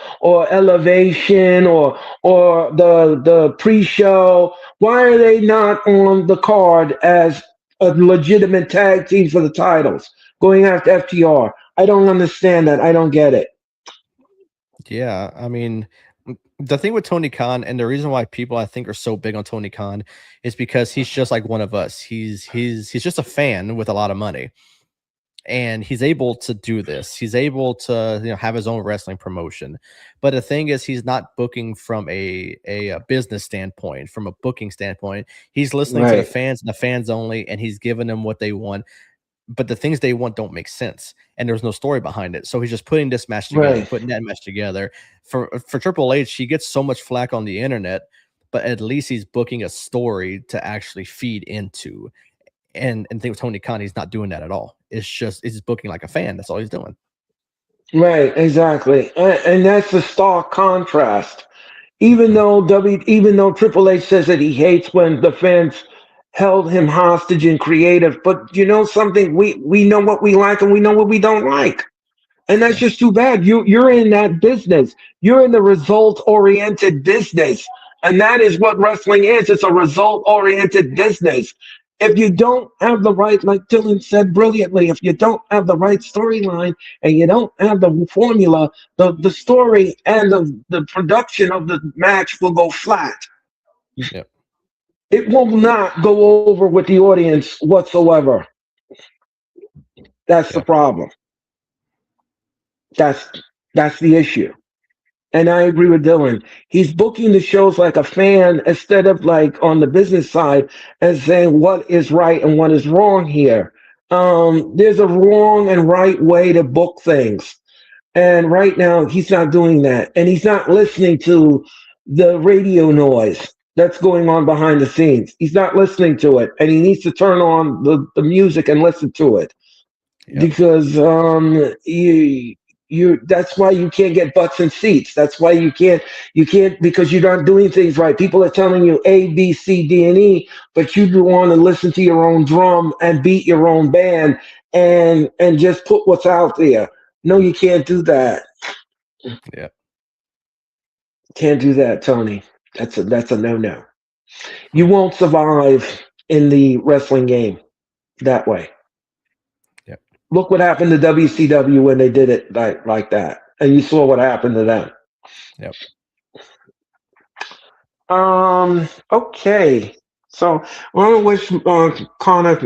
elevation or the pre-show? Why are they not on the card as a legitimate tag team for the titles going after FTR? I don't understand that. I don't get it. Yeah, I mean, the thing with Tony Khan, and the reason why people I think are so big on Tony Khan is because he's just like one of us. He's just a fan with a lot of money, and he's able to do this. He's able to have his own wrestling promotion. But the thing is, he's not booking from a business standpoint, from a booking standpoint. He's listening to the Right, fans and the fans only, and he's giving them what they want. But the things they want don't make sense, and there's no story behind it. So he's just putting this match together, right, putting that match together. For Triple H, he gets so much flack on the internet, but at least he's booking a story to actually feed into. And think with Tony Khan, he's not doing that at all. It's booking like a fan. That's all he's doing. right. Exactly, and that's the stark contrast. Mhm. Even though Triple H says that he hates when the fans held him hostage in creative, but you know something, we know what we like and we know what we don't like. And that's Yeah, just too bad. You're in that business. You're in the result oriented business. And that is what wrestling is. It's a result oriented business. If you don't have the right, like Dylan said brilliantly, if you don't have the right storyline and you don't have the formula, the story and the production of the match will go flat. yeah, It will not go over with the audience whatsoever. That's the yeah, problem. That's that's the issue. And I agree with Dylan. He's booking the shows like a fan instead of like on the business side and saying what is right and what is wrong here. There's a wrong and right way to book things. And right now, he's not doing that. And he's not listening to the radio noise that's going on behind the scenes. He's not listening to it. And he needs to turn on the music and listen to it yeah, because you that's why you can't get butts and seats. That's why you can't because you're not doing things right. People are telling you A, B, C, D, and E, but you want to listen to your own drum and beat your own band and just put what's out there. No, you can't do that. yeah, Can't do that, Tony. That's a no. You won't survive in the wrestling game that way. yeah, Look what happened to WCW when they did it like that, and you saw what happened to them. yeah. Okay. So I want to wish Connor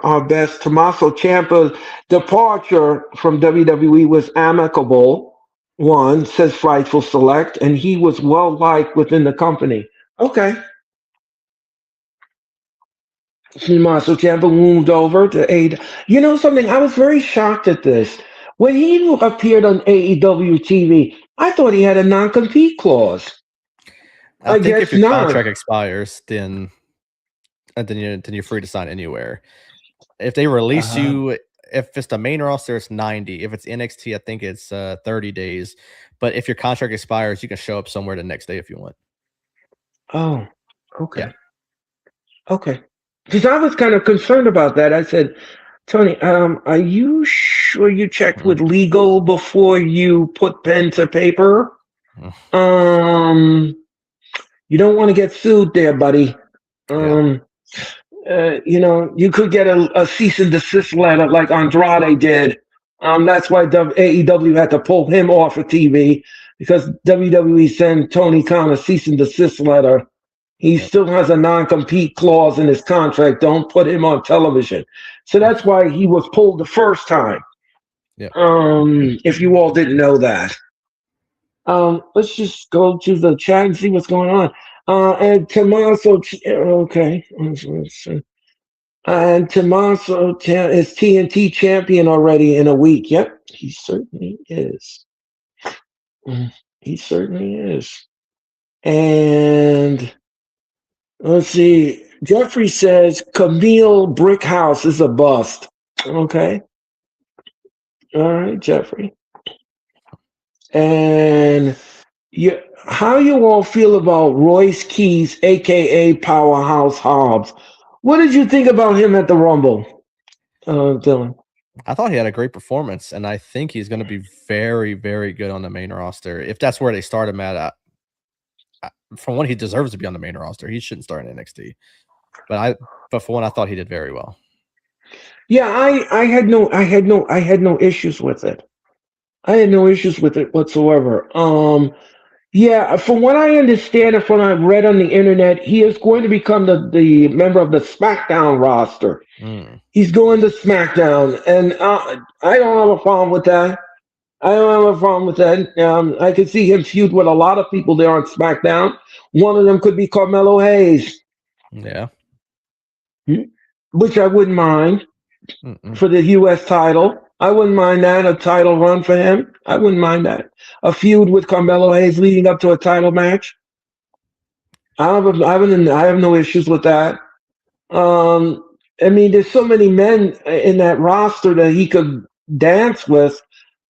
our best. Tommaso Ciampa's departure from WWE was amicable. One says Fightful Select, and he was well liked within the company. Okay. Tommaso Ciampa moved over to AEW. You know something? I was very shocked at this. When he appeared on AEW TV, I thought he had a non-compete clause. I I think if guess your not. contract expires, then you're free to sign anywhere. If they release Uh, you, if it's the main roster, it's 90. If it's NXT, I think it's 30 days. But if your contract expires, you can show up somewhere the next day if you want. oh, Yeah. okay. Okay. Because I was kind of concerned about that. I said, Tony, are you sure you checked Mm, with legal before you put pen to paper? mm, Um, you don't want to get sued there, buddy. yeah. Um, you could get a cease and desist letter like Andrade did. That's why AEW had to pull him off of TV because WWE sent Tony Khan a cease and desist letter. He Yep. still has a non-compete clause in his contract. Don't put him on television. So Mm, that's why he was pulled the first time. yep. If you all didn't know that. Let's just go to the chat and see what's going on. And Tommaso, okay. And Tommaso is TNT champion already in a week. Yep, he certainly is. He certainly is. And let's see. Jeffrey says Camille Brickhouse is a bust. Okay. All right, Jeffrey. And how you all feel about Royce Keys, aka Powerhouse Hobbs? What did you think about him at the Rumble, Dylan? I thought he had a great performance, and I think he's going to be very, very good on the main roster. If that's where they start him at, from what he deserves to be on the main roster, he shouldn't start in NXT. But for one, I thought he did very well. Yeah, I had no issues with it. I had no issues with it whatsoever. Yeah, from what I understand and from what I've read on the internet, he is going to become the member of the SmackDown roster. He's going to SmackDown, and I don't have a problem with that. I don't have a problem with that. I could see him feud with a lot of people there on SmackDown. One of them could be Carmelo Hayes. Yeah. Which I wouldn't mind for the U.S. title. I wouldn't mind that, a title run for him. I wouldn't mind that. A feud with Carmelo Hayes leading up to a title match. I have no issues with that. I mean, there's so many men in that roster that he could dance with.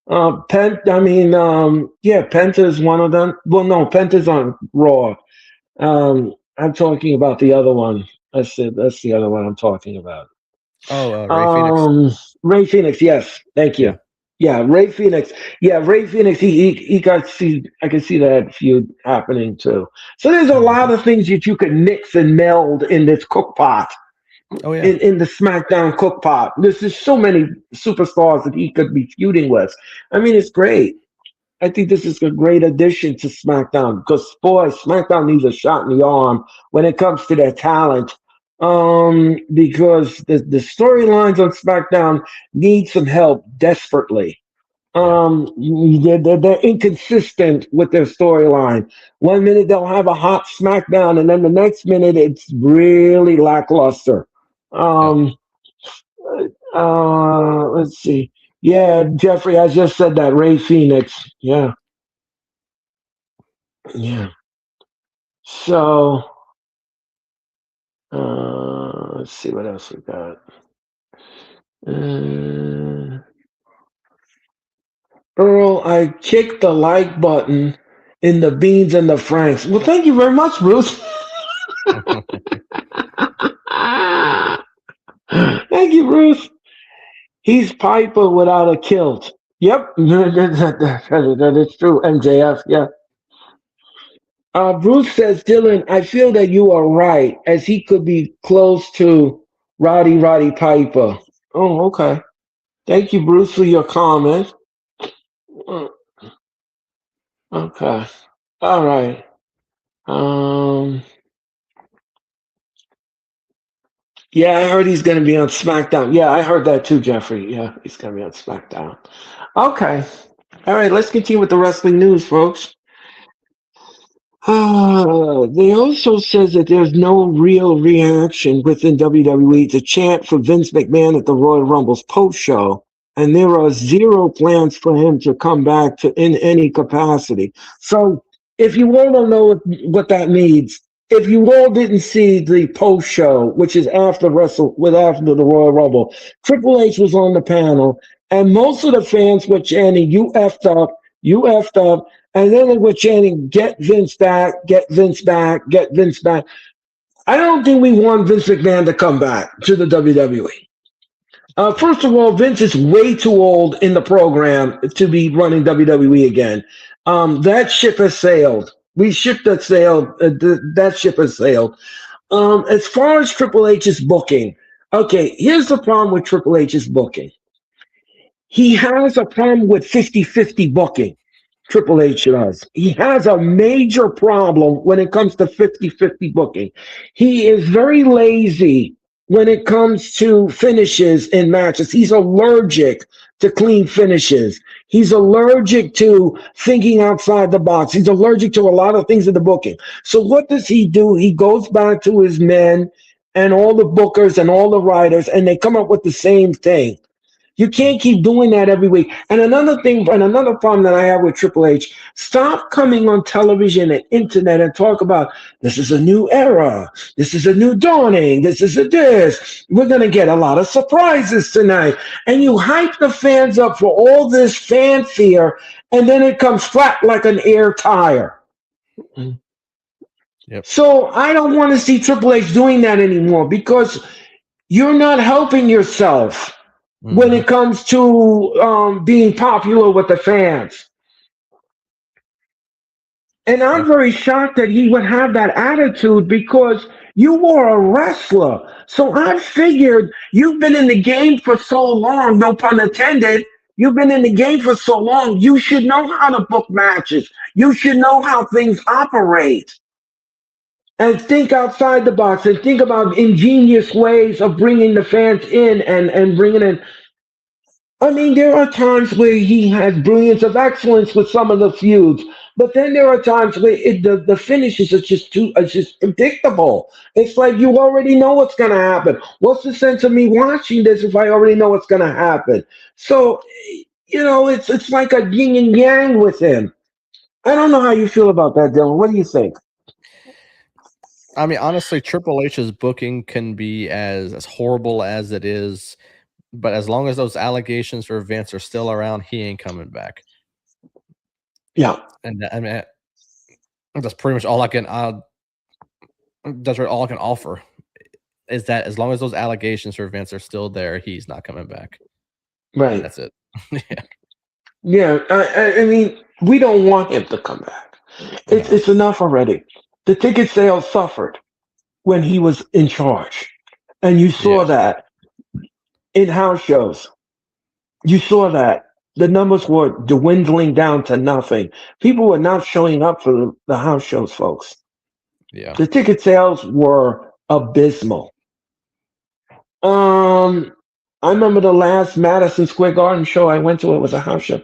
Penta is one of them. Well, no, Penta's on Raw. I'm talking about the other one. That's the other one I'm talking about. Oh, Ray Phoenix. Ray Phoenix, yes. Thank you. Yeah, Ray Phoenix. Yeah, Ray Phoenix, he got I can see that feud happening too. So there's a lot of things that you could mix and meld in this cook pot. Oh, yeah. In the SmackDown cook pot. There's just so many superstars that he could be feuding with. I mean, it's great. I think this is a great addition to SmackDown because, boy, SmackDown needs a shot in the arm when it comes to their talent. Because the storylines on SmackDown need some help desperately. They're inconsistent with their storyline. 1 minute they'll have a hot SmackDown, and then the next minute it's really lackluster. Let's see. Yeah, Jeffrey, I just said that. Ray Phoenix. Yeah. So, let's see what else we got. Earl, I kicked the like button in the Beans and the Franks. Well, thank you very much, Bruce. Thank you, Bruce. He's Piper without a kilt. Yep, that is true. MJF, yeah. Bruce says, Dylan, I feel that you are right, as he could be close to Roddy Piper. Oh, okay. Thank you, Bruce, for your comment. Okay. All right. Yeah, I heard he's going to be on SmackDown. Yeah, I heard that too, Jeffrey. Yeah, he's going to be on SmackDown. Okay. All right, let's continue with the wrestling news, folks. They also says that there's no real reaction within WWE to chant for Vince McMahon at the Royal Rumble's post-show, and there are zero plans for him to come back in any capacity. So if you all don't know what that means, if you all didn't see the post-show, which is after the Royal Rumble, Triple H was on the panel, and most of the fans were chanting, "You effed up, you effed up," and then they were chanting, "Get Vince back, get Vince back, get Vince back." I don't think we want Vince McMahon to come back to the WWE. First of all, Vince is way too old in the program to be running WWE again. That ship has sailed. That ship has sailed. As far as Triple H's booking, okay, here's the problem with Triple H's booking. He has a problem with 50-50 booking. Triple H does. He has a major problem when it comes to 50-50 booking. He is very lazy when it comes to finishes in matches. He's allergic to clean finishes. He's allergic to thinking outside the box. He's allergic to a lot of things in the booking. So what does he do? He goes back to his men and all the bookers and all the writers, and they come up with the same thing. You can't keep doing that every week. And another thing, and another problem that I have with Triple H, stop coming on television and internet and talk about this is a new era, this is a new dawning, this is a this. We're gonna get a lot of surprises tonight. And you hype the fans up for all this fanfare, and then it comes flat like an air tire. Yep. So I don't want to see Triple H doing that anymore because you're not helping yourself when it comes to being popular with the fans. And I'm very shocked that he would have that attitude because you were a wrestler. So I figured you've been in the game for so long, no pun intended. You've been in the game for so long, you should know how to book matches. You should know how things operate. And think outside the box and think about ingenious ways of bringing the fans in and bringing in. I mean, there are times where he has brilliance of excellence with some of the feuds, but then there are times where the finishes are just predictable. It's like you already know what's going to happen. What's the sense of me watching this if I already know what's going to happen? So, it's like a yin and yang with him. I don't know how you feel about that, Dylan. What do you think? I mean, honestly, Triple H's booking can be as horrible as it is, but as long as those allegations for Vince are still around, he ain't coming back. Yeah, and I mean, that's pretty much all I can. That's all I can offer is that as long as those allegations for Vince are still there, he's not coming back. Right. That's it. Yeah. I mean, we don't want him to come back. It's enough already. The ticket sales suffered when he was in charge. And you saw that in house shows. You saw that. The numbers were dwindling down to nothing. People were not showing up for the house shows, folks. Yeah. The ticket sales were abysmal. I remember the last Madison Square Garden show I went to. It was a house show.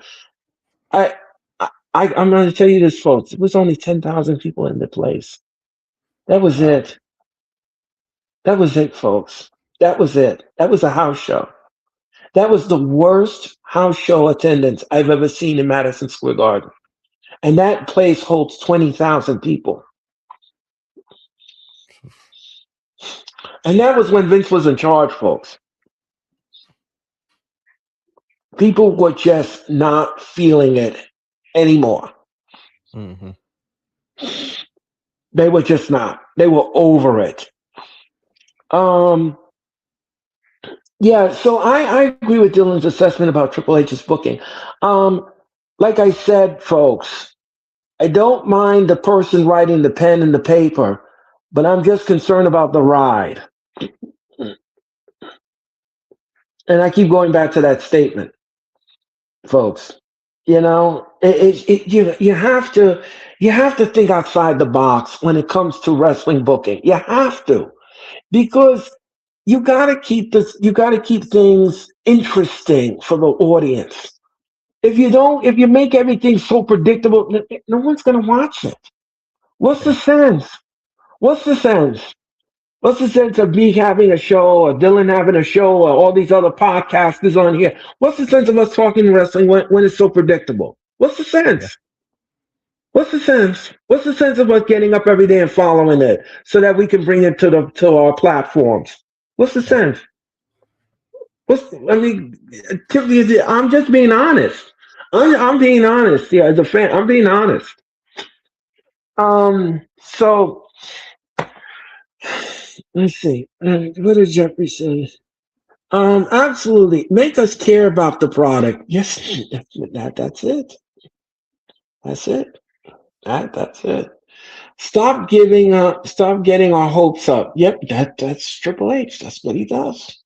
I'm going to tell you this, folks. It was only 10,000 people in the place. That was it. That was it, folks. That was it. That was a house show. That was the worst house show attendance I've ever seen in Madison Square Garden. And that place holds 20,000 people. And that was when Vince was in charge, folks. People were just not feeling it anymore. Mm-hmm. They were just not. They were over it. Yeah, so I agree with Dylan's assessment about Triple H's booking. Like I said, folks, I don't mind the person writing the pen and the paper, but I'm just concerned about the ride. And I keep going back to that statement, folks. You have to think outside the box when it comes to wrestling booking. You have to, because you got to keep things interesting for the audience. If you make everything so predictable, no one's going to watch it. What's the sense? What's the sense? What's the sense of me having a show or Dylan having a show or all these other podcasters on here? What's the sense of us talking wrestling when it's so predictable? What's the sense? Yeah. What's the sense? What's the sense of us getting up every day and following it so that we can bring it to our platforms? What's the sense? I'm just being honest. I'm being honest. Yeah, as a fan, I'm being honest. So let's see. What did Jeffrey say? Absolutely. Make us care about the product. Yes, that's it. That's it. That's it. Stop getting our hopes up. Yep, that's Triple H. That's what he does.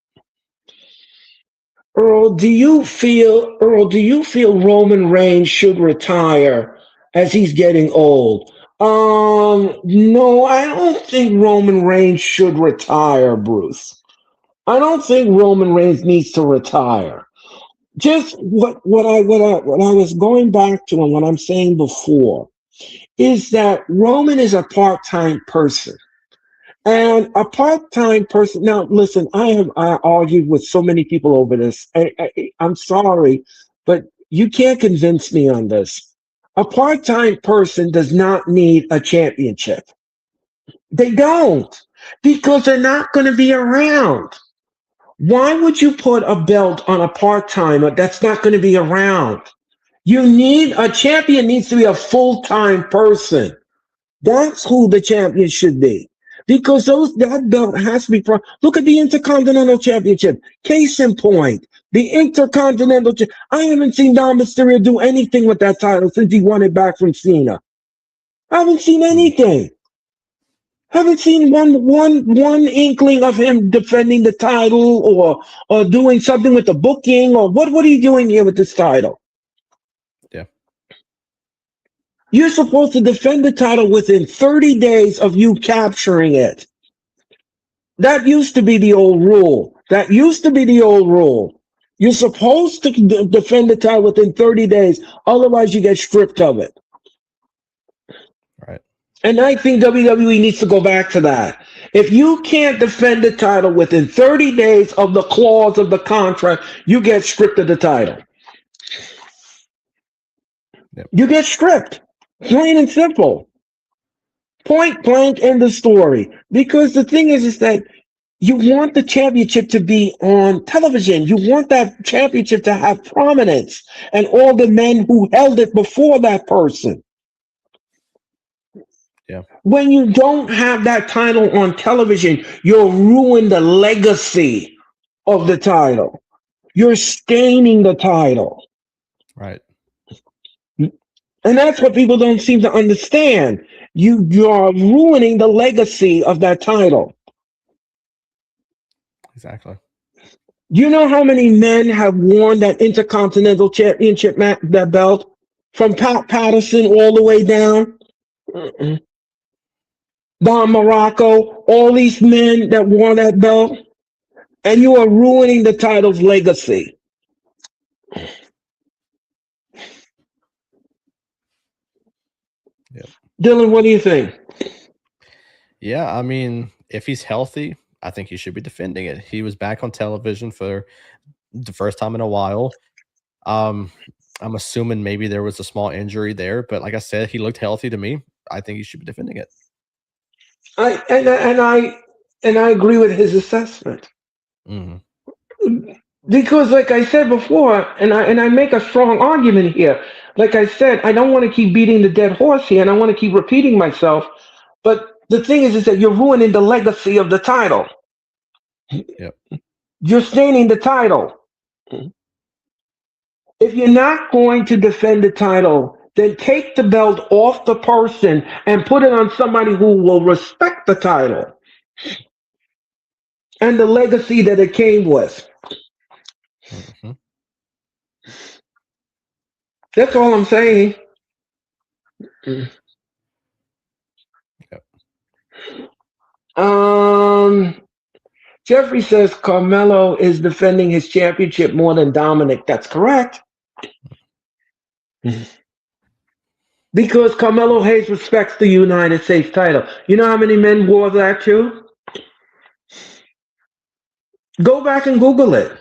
Earl, do you feel Roman Reigns should retire as he's getting old? No, I don't think Roman Reigns should retire, Bruce. I don't think Roman Reigns needs to retire. Just what I was going back to and what I'm saying before is that Roman is a part-time person. And a part-time person. Now, listen, I argued with so many people over this. I'm sorry, but you can't convince me on this. A part-time person does not need a championship. They don't, because they're not going to be around. Why would you put a belt on a part-timer that's not going to be around? You need a champion needs to be a full-time person. That's who the champion should be. Because that belt has to be look at the Intercontinental Championship. Case in point, the Intercontinental I haven't seen Dom Mysterio do anything with that title since he won it back from Cena. I haven't seen anything. Haven't seen one inkling of him defending the title or doing something with the booking or what are you doing here with this title? Yeah. You're supposed to defend the title within 30 days of you capturing it. That used to be the old rule. You're supposed to defend the title within 30 days. Otherwise, you get stripped of it. Right. And I think WWE needs to go back to that. If you can't defend the title within 30 days of the clause of the contract, you get stripped of the title. Yep. You get stripped. Plain and simple. Point blank, end of story. Because the thing is that you want the championship to be on television. You want that championship to have prominence and all the men who held it before that person. Yeah. When you don't have that title on television, you'll ruin the legacy of the title. You're staining the title. Right. And that's what people don't seem to understand. You're ruining the legacy of that title. Exactly. You know how many men have worn that Intercontinental Championship that belt? From Pat Patterson all the way down? Don Morocco, all these men that wore that belt? And you are ruining the title's legacy. Yep. Dylan, what do you think? Yeah, I mean, if he's healthy, I think he should be defending it. He was back on television for the first time in a while. I'm assuming maybe there was a small injury there, but like I said, he looked healthy to me. I think he should be defending it. I agree with his assessment. Mm-hmm. Because, like I said before, and I make a strong argument here. Like I said, I don't want to keep beating the dead horse here, and I want to keep repeating myself. But the thing is that you're ruining the legacy of the title. Yep. You're staining the title. If you're not going to defend the title, then take the belt off the person and put it on somebody who will respect the title and the legacy that it came with. Mm-hmm. That's all I'm saying. Yep. Jeffrey says Carmelo is defending his championship more than Dominic. That's correct. Because Carmelo Hayes respects the United States title. You know how many men wore that too? Go back and Google it.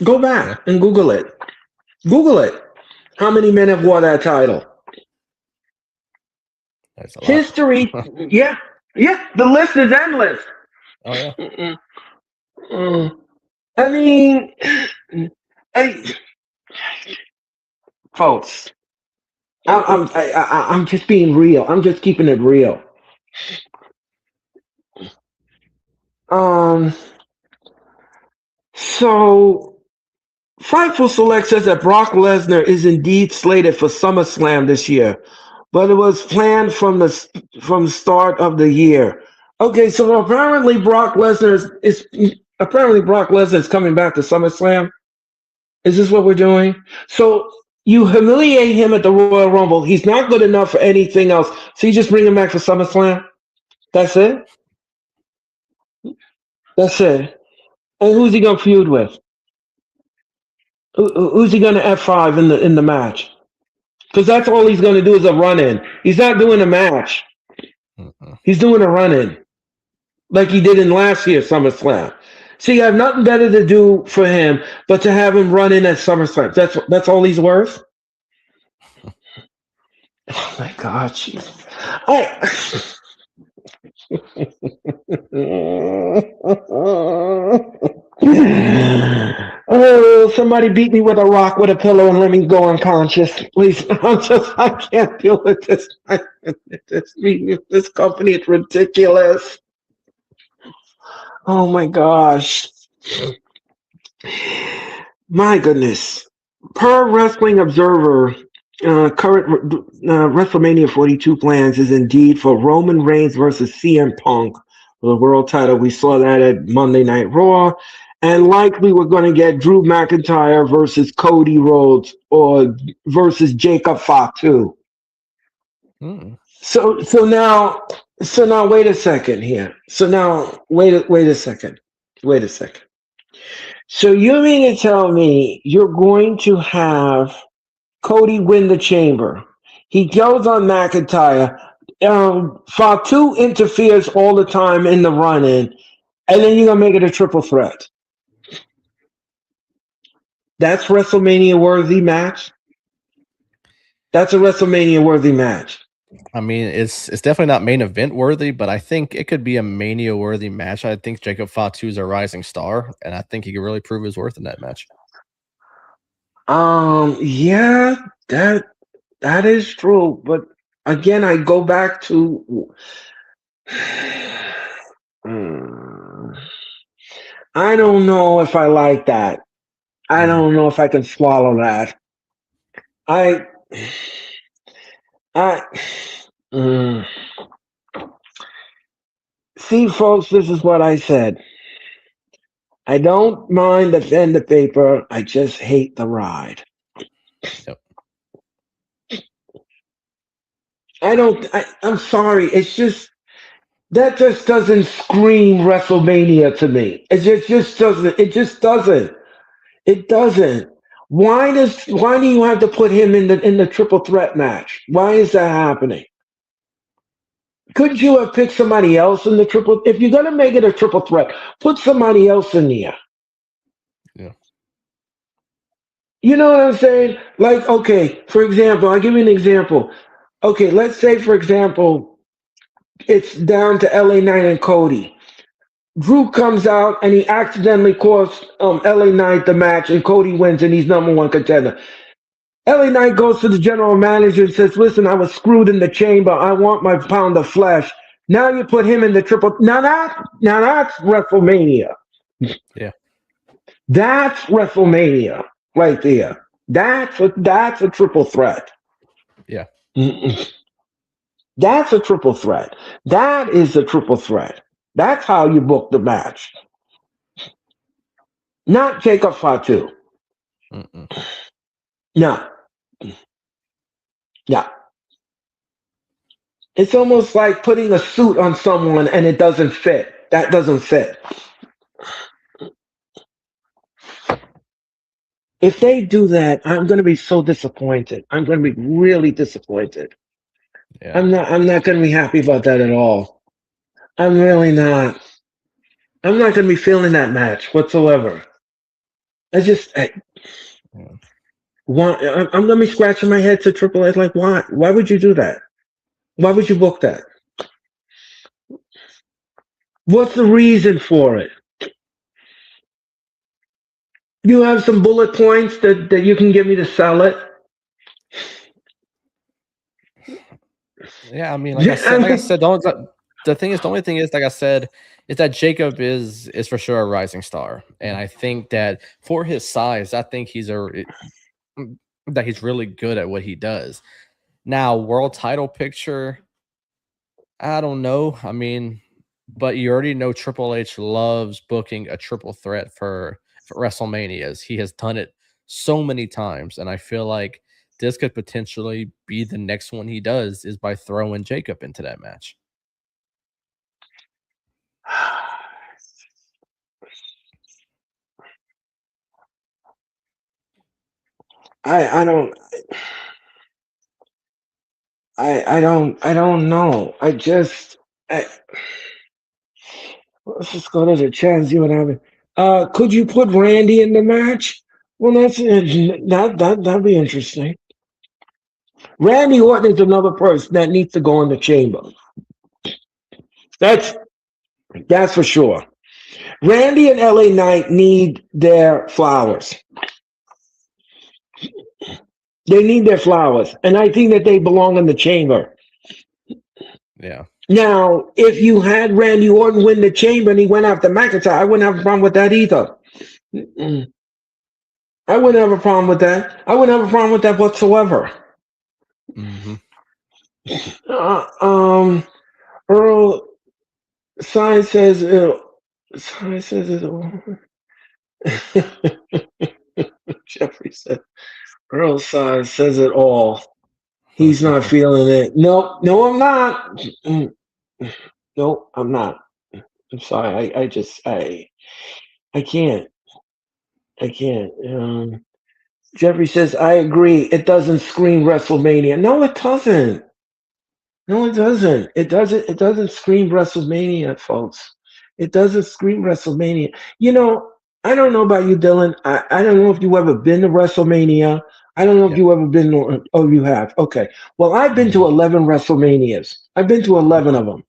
Go back and Google it. Google it. How many men have wore that title? That's a lot. History. Yeah. The list is endless. Oh yeah. I mean, folks, I'm just being real. I'm just keeping it real. So Fightful Select says that Brock Lesnar is indeed slated for SummerSlam this year, but it was planned from the start of the year. Okay, so apparently Brock Lesnar is coming back to SummerSlam. Is this what we're doing? So you humiliate him at the Royal Rumble. He's not good enough for anything else. So you just bring him back for SummerSlam? That's it? That's it. And who's he going to feud with? Who's he going to F5 in the match? Because that's all he's going to do is a run-in. He's not doing a match. Mm-hmm. He's doing a run-in. like he did in last year's SummerSlam. So you have nothing better to do for him but to have him run in at SummerSlam. That's all he's worth. Oh my God, jeez. I oh, somebody beat me with a rock with a pillow and let me go unconscious. Please, I can't deal with this. This company is ridiculous. Oh my gosh. My goodness. Per Wrestling Observer, current WrestleMania 42 plans is indeed for Roman Reigns versus CM Punk for the world title. We saw that at Monday Night Raw. And likely we're going to get Drew McIntyre versus Cody Rhodes or versus Jacob Fatu. So now wait a second here. So now wait a second. Wait a second. So you mean to tell me you're going to have Cody win the chamber? He goes on McIntyre. Fatu interferes all the time in the run-in, and then you're gonna make it a triple threat. That's WrestleMania worthy match. That's a WrestleMania worthy match. I mean, it's definitely not main event worthy, but I think it could be a Mania worthy match. I think Jacob Fatu is a rising star, and I think he could really prove his worth in that match. Yeah, that is true, but again, I go back to. I don't know if I like that. I don't know if I can swallow that. I, I, see, folks, this is what I said. I don't mind the pen to paper. I just hate the ride. Yep. I'm sorry. It's just that just doesn't scream WrestleMania to me. It just doesn't. It just doesn't. It doesn't. Why do you have to put him in the triple threat match? Why is that happening? Couldn't you have picked somebody else in the triple? If you're gonna make it a triple threat, put somebody else in there. Yeah. You know what I'm saying? Like, okay, for example, I'll give you an example. Okay, let's say, for example, it's down to LA Knight and Cody. Drew comes out and he accidentally costs LA Knight the match, and Cody wins, and he's number one contender. LA Knight goes to the general manager and says, "Listen, I was screwed in the chamber. I want my pound of flesh." Now you put him in the triple. Now that's WrestleMania. Yeah. That's WrestleMania right there. That's a triple threat. Yeah. Mm-mm. That's a triple threat. That is a triple threat. That's how you book the match. Not Jacob Fatu. No. Yeah. It's almost like putting a suit on someone and it doesn't fit. That doesn't fit. If they do that, I'm going to be so disappointed. I'm going to be really disappointed. Yeah. I'm not going to be happy about that at all. I'm really not. I'm not going to be feeling that match whatsoever. I just I'm going to be scratching my head to Triple H. Like, why? Why would you do that? Why would you book that? What's the reason for it? You have some bullet points that you can give me to sell it? Yeah, I mean, like I said, the thing is, the only thing is, like I said, is that Jacob is for sure a rising star, and I think that for his size, I think that he's really good at what he does. Now, world title picture, I don't know. I mean, but you already know Triple H loves booking a triple threat for WrestleManias. He has done it so many times, and I feel like this could potentially be the next one he does is by throwing Jacob into that match. I don't I don't know. I just Let's just go to the chat and see what happened. Could you put Randy in the match? Well, that'd be interesting. Randy Orton is another person that needs to go in the chamber. That's that's for sure. Randy and LA Knight need their flowers. They need their flowers, and I think that they belong in the chamber. Yeah. Now, if you had Randy Orton win the chamber and he went after McIntyre, I wouldn't have a problem with that either. Mm-mm. I wouldn't have a problem with that. I wouldn't have a problem with that whatsoever. Mm-hmm. Earl Sign says Sign says it. Jeffrey said Earl Sign says it all. He's not feeling it. No, I'm not. No, I'm not. I'm sorry. I can't. I can't. Jeffrey says, I agree. It doesn't scream WrestleMania. No, it doesn't. No, it doesn't. It doesn't scream WrestleMania, folks. It doesn't scream WrestleMania. You know, I don't know about you, Dylan. I don't know if you ever been to WrestleMania. I don't know if Yep. you ever been to, oh, you have. Okay. Well, I've been to Mm-hmm. 11 WrestleManias. I've been to 11 of them.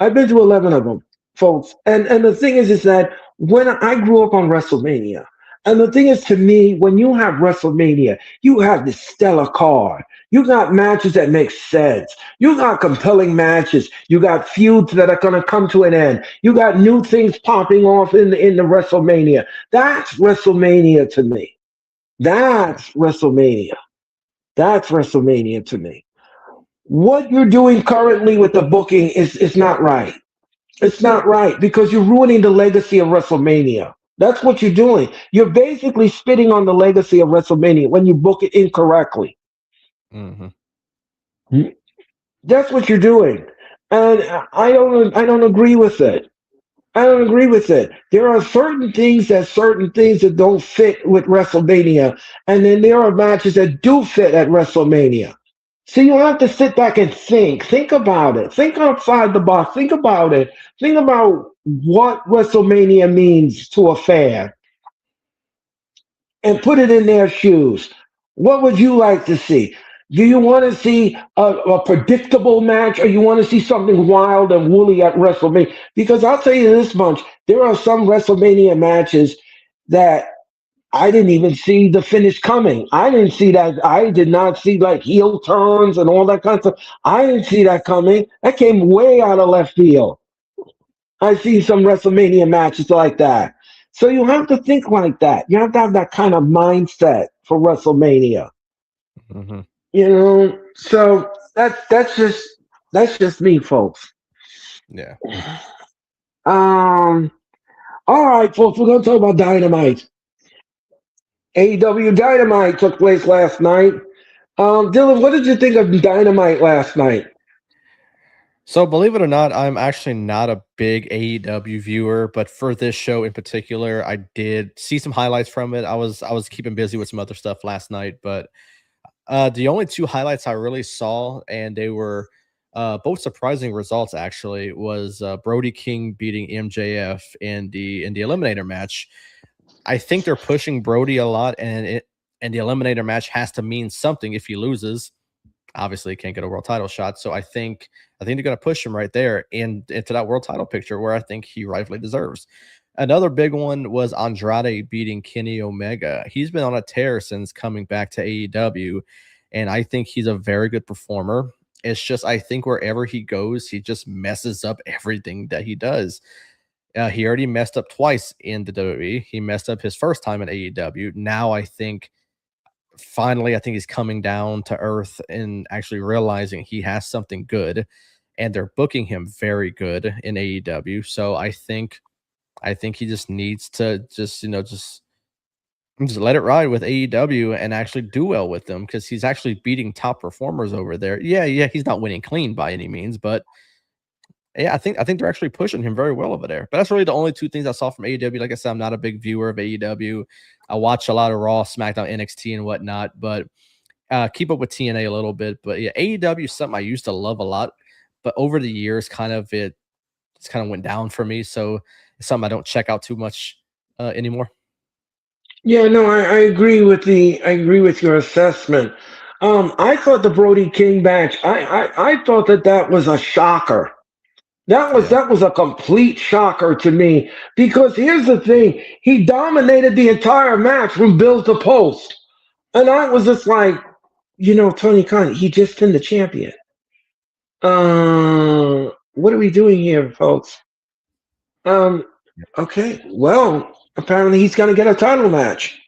I've been to 11 of them, folks. And the thing is that when I grew up on WrestleMania, and the thing is to me, when you have WrestleMania, you have this stellar card. You got matches that make sense. You got compelling matches. You got feuds that are going to come to an end. You got new things popping off in the WrestleMania. That's WrestleMania to me. Yeah. That's WrestleMania. That's WrestleMania to me. What you're doing currently with the booking is not right. It's not right because you're ruining the legacy of WrestleMania. That's what you're doing. You're basically spitting on the legacy of WrestleMania when you book it incorrectly. Mm-hmm. That's what you're doing. And I don't agree with it. I don't agree with it. There are certain things that don't fit with WrestleMania, and then there are matches that do fit at WrestleMania. So you have to sit back and think. Think about it. Think outside the box. Think about it. Think about what WrestleMania means to a fan and put it in their shoes. What would you like to see? Do you want to see a predictable match or you want to see something wild and woolly at WrestleMania? Because I'll tell you this much there are some WrestleMania matches that I didn't even see the finish coming. I didn't see that. I did not see like heel turns and all that kind of stuff. I didn't see that coming. That came way out of left field. I've seen some WrestleMania matches like that. So you have to think like that. You have to have that kind of mindset for WrestleMania. Mm-hmm. You know, so that's just me, folks. Yeah. Um, all right, folks, we're gonna talk about Dynamite. AEW Dynamite took place last night. Dylan, what did you think of Dynamite last night? So believe it or not, I'm actually not a big AEW viewer, but for this show in particular, I did see some highlights from it. I was keeping busy with some other stuff last night, but the only two highlights I really saw, and they were both surprising results actually, was Brody King beating MJF in the Eliminator match. I think they're pushing Brody a lot, and the Eliminator match has to mean something if he loses. Obviously, he can't get a world title shot, so I think they're going to push him right there into that world title picture where I think he rightfully deserves. Another big one was Andrade beating Kenny Omega. He's been on a tear since coming back to AEW, and I think he's a very good performer. It's just I think wherever he goes, he just messes up everything that he does. He already messed up twice in the WWE. He messed up his first time in AEW. Now I think finally I think he's coming down to earth and actually realizing he has something good, and they're booking him very good in AEW. So I think he just needs to just let it ride with AEW and actually do well with them because he's actually beating top performers over there. Yeah, he's not winning clean by any means, but yeah, I think they're actually pushing him very well over there. But that's really the only two things I saw from AEW. Like I said, I'm not a big viewer of AEW. I watch a lot of Raw, SmackDown, NXT, and whatnot, but keep up with TNA a little bit. But yeah, AEW is something I used to love a lot, but over the years, kind of it it's kind of went down for me. So it's something I don't check out too much anymore. Yeah, no, I agree with your assessment. I thought the Brody King match. I thought that was a shocker. Yeah. That was a complete shocker to me because here's the thing: he dominated the entire match from Bill to post, and I was just like, Tony Khan, he just pinned the champion. What are we doing here, folks? Um, okay, well, apparently he's gonna get a title match.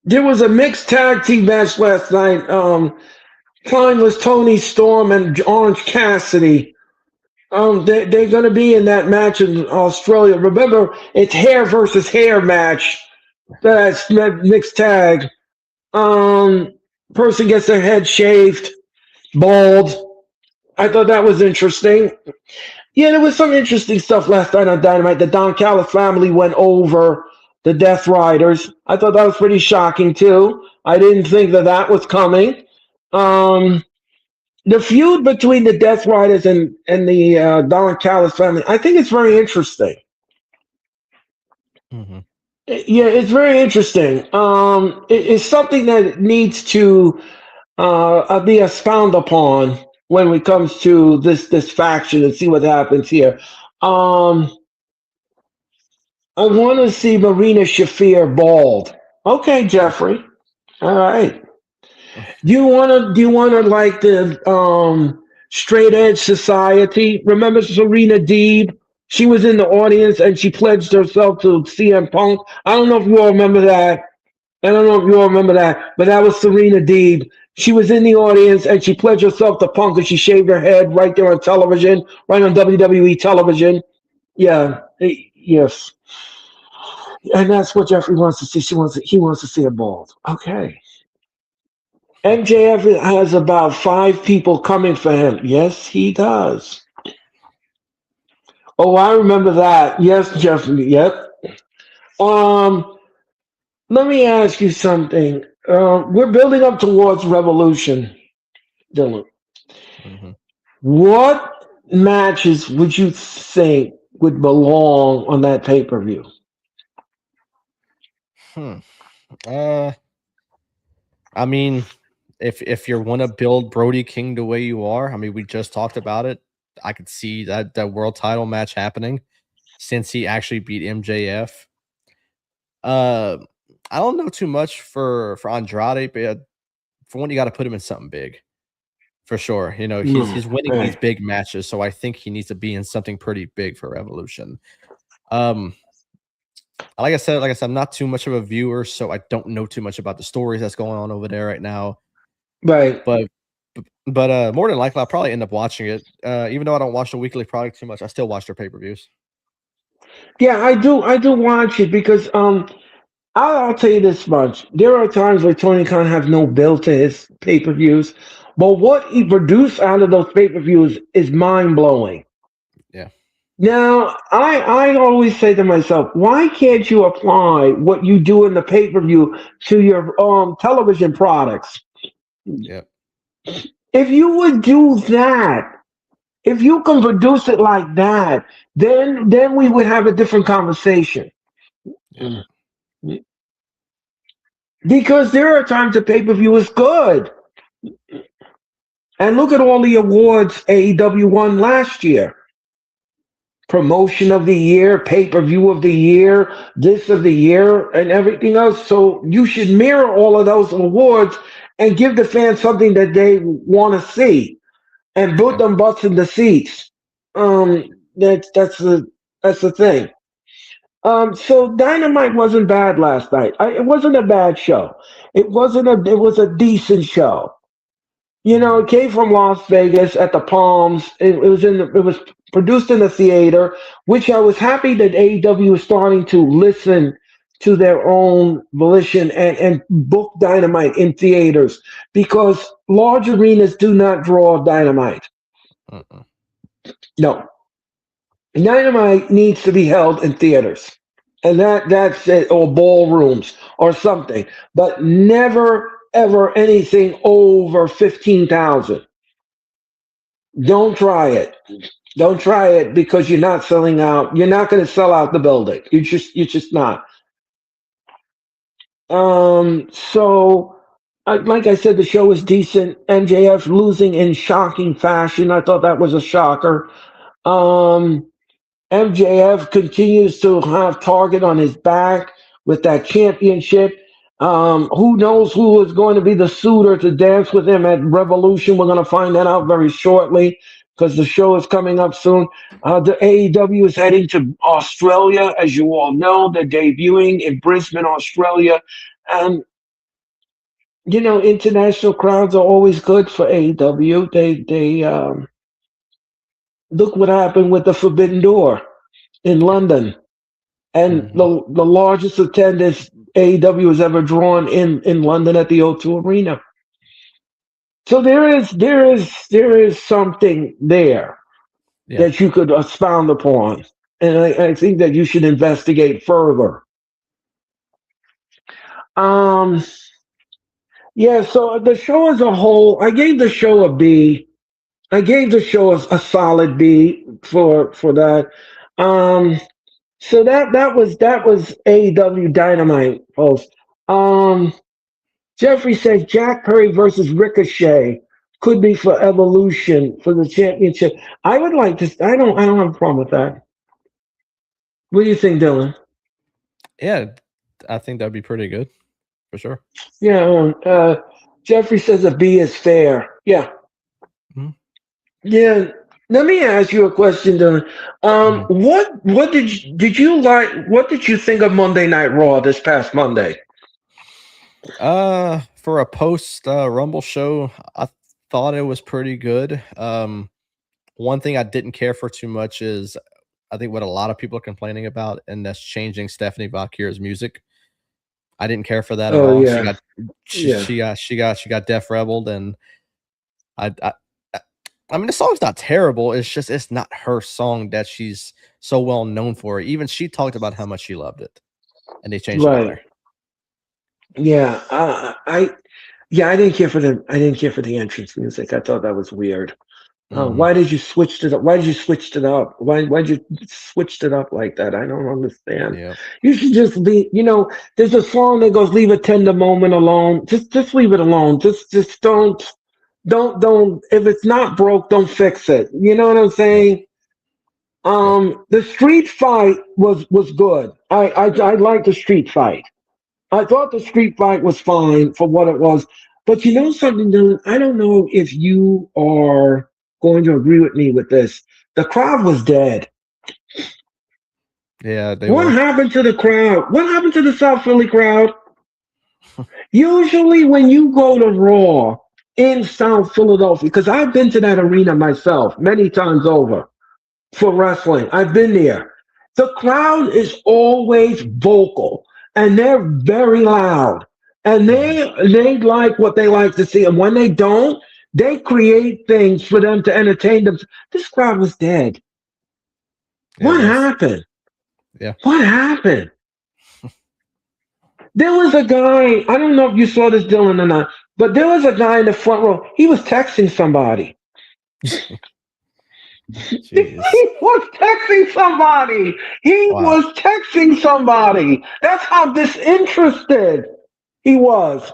There was a mixed tag team match last night. Klein was Tony Storm and Orange Cassidy. They're going to be in that match in Australia. Remember, it's hair versus hair match. That's mixed tag. Person gets their head shaved, bald. I thought that was interesting. Yeah, there was some interesting stuff last night on Dynamite. The Don Callis family went over the Death Riders. I thought that was pretty shocking too. I didn't think that was coming. The feud between the Death Riders and the Don Callis family, I think it's very interesting. Mm-hmm. Yeah, it's very interesting. It's something that needs to be expounded upon when it comes to this faction and see what happens here. I want to see Marina Shafir bald. Okay, Jeffrey. All right. Do you wanna like the straight edge society? Remember Serena Deeb? She was in the audience and she pledged herself to CM Punk. I don't know if you all remember that. I don't know if you all remember that, but that was Serena Deeb. She was in the audience and she pledged herself to Punk and she shaved her head right there on television, right on WWE television. Yeah, yes. And that's what Jeffrey wants to see. He wants to see a bald. Okay. MJF has about 5 people coming for him. Yes, he does. Oh, I remember that. Yes, Jeffrey. Yep. Um, Let me ask you something. We're building up towards Revolution, Dylan. Mm-hmm. What matches would you think would belong on that pay-per-view? I mean, if you want to build Brody King the way you are, I mean, we just talked about it. I could see that world title match happening since he actually beat MJF. Uh, I don't know too much for Andrade, but for one, you got to put him in something big for sure. You know, he's winning these big matches, so I think he needs to be in something pretty big for Revolution. Like I said, I'm not too much of a viewer, so I don't know too much about the stories that's going on over there right now. Right. But more than likely, I'll probably end up watching it. Even though I don't watch the weekly product too much, I still watch their pay-per-views. Yeah, I do. I do watch it because I'll tell you this much: there are times where Tony Khan have no bill to his pay-per-views, but what he produced out of those pay-per-views is mind-blowing. Yeah. Now, I always say to myself, why can't you apply what you do in the pay-per-view to your television products? Yeah. If you would do that, if you can produce it like that, then we would have a different conversation. Yeah. Because there are times the pay-per-view is good. And look at all the awards AEW won last year. Promotion of the year, pay-per-view of the year, this of the year, and everything else. So you should mirror all of those awards and give the fans something that they want to see and put them butts in the seats. That's the thing. So Dynamite wasn't bad last night. It wasn't a bad show. It was a decent show. It came from Las Vegas at the Palms. It was produced in the theater, which I was happy that AEW is starting to listen to their own volition and book Dynamite in theaters because large arenas do not draw Dynamite. No. Dynamite needs to be held in theaters. And that's it, or ballrooms or something. But never ever anything over 15,000. Don't try it. Don't try it because you're not selling out. You're not going to sell out the building. You're just not. So, like I said, the show was decent. MJF losing in shocking fashion. I thought that was a shocker. Um, MJF continues to have target on his back with that championship. Who knows who is going to be the suitor to dance with him at Revolution? We're going to find that out very shortly because the show is coming up soon. The AEW is heading to Australia, as you all know. They're debuting in Brisbane, Australia, and international crowds are always good for AEW. They look what happened with the Forbidden Door in London, and the largest attendance AEW has ever drawn in London at the O2 Arena. So there is something there that you could expound upon, and I think that you should investigate further. Yeah. So the show as a whole, I gave the show a B. I gave the show a solid B for that. So that was AEW Dynamite, folks. Um, Jeffrey says Jack Perry versus Ricochet could be for Evolution for the championship. I would like to. I don't have a problem with that. What do you think, Dylan? Yeah, I think that'd be pretty good for sure. Yeah. Jeffrey says a B is fair. Yeah. Mm-hmm. Yeah. Let me ask you a question, Dylan. What did you like? What did you think of Monday Night Raw this past Monday? For a post Rumble show, I thought it was pretty good. One thing I didn't care for too much is I think what a lot of people are complaining about, and that's changing Stephanie Valkyrie's music. I didn't care for that at all. Yeah. She got Def Rebelled, and I mean the song's not terrible. It's not her song that she's so well known for. Even she talked about how much she loved it, and they changed it on her. Yeah, I didn't care for the entrance music. I thought that was weird. Why did you switch it up? Why did you switch it up? Why'd you switch it up like that? I don't understand. Yeah. You should just leave. There's a song that goes, "Leave a tender moment alone." Just leave it alone. Just don't. If it's not broke, don't fix it. You know what I'm saying? The street fight was good. I like the street fight. I thought the street fight was fine for what it was. But you know something, Dylan? I don't know if you are going to agree with me with this. The crowd was dead. Yeah, what happened to the crowd? What happened to the South Philly crowd? Usually when you go to Raw in South Philadelphia, because I've been to that arena myself many times over for wrestling. I've been there. The crowd is always vocal. And they're very loud, and they like what they like to see. And when they don't, they create things for them to entertain them. This crowd was dead. What happened? Yeah. What happened? There was a guy. I don't know if you saw this, Dylan, or not, but there was a guy in the front row. He was texting somebody. He was texting somebody. He was texting somebody. That's how disinterested he was.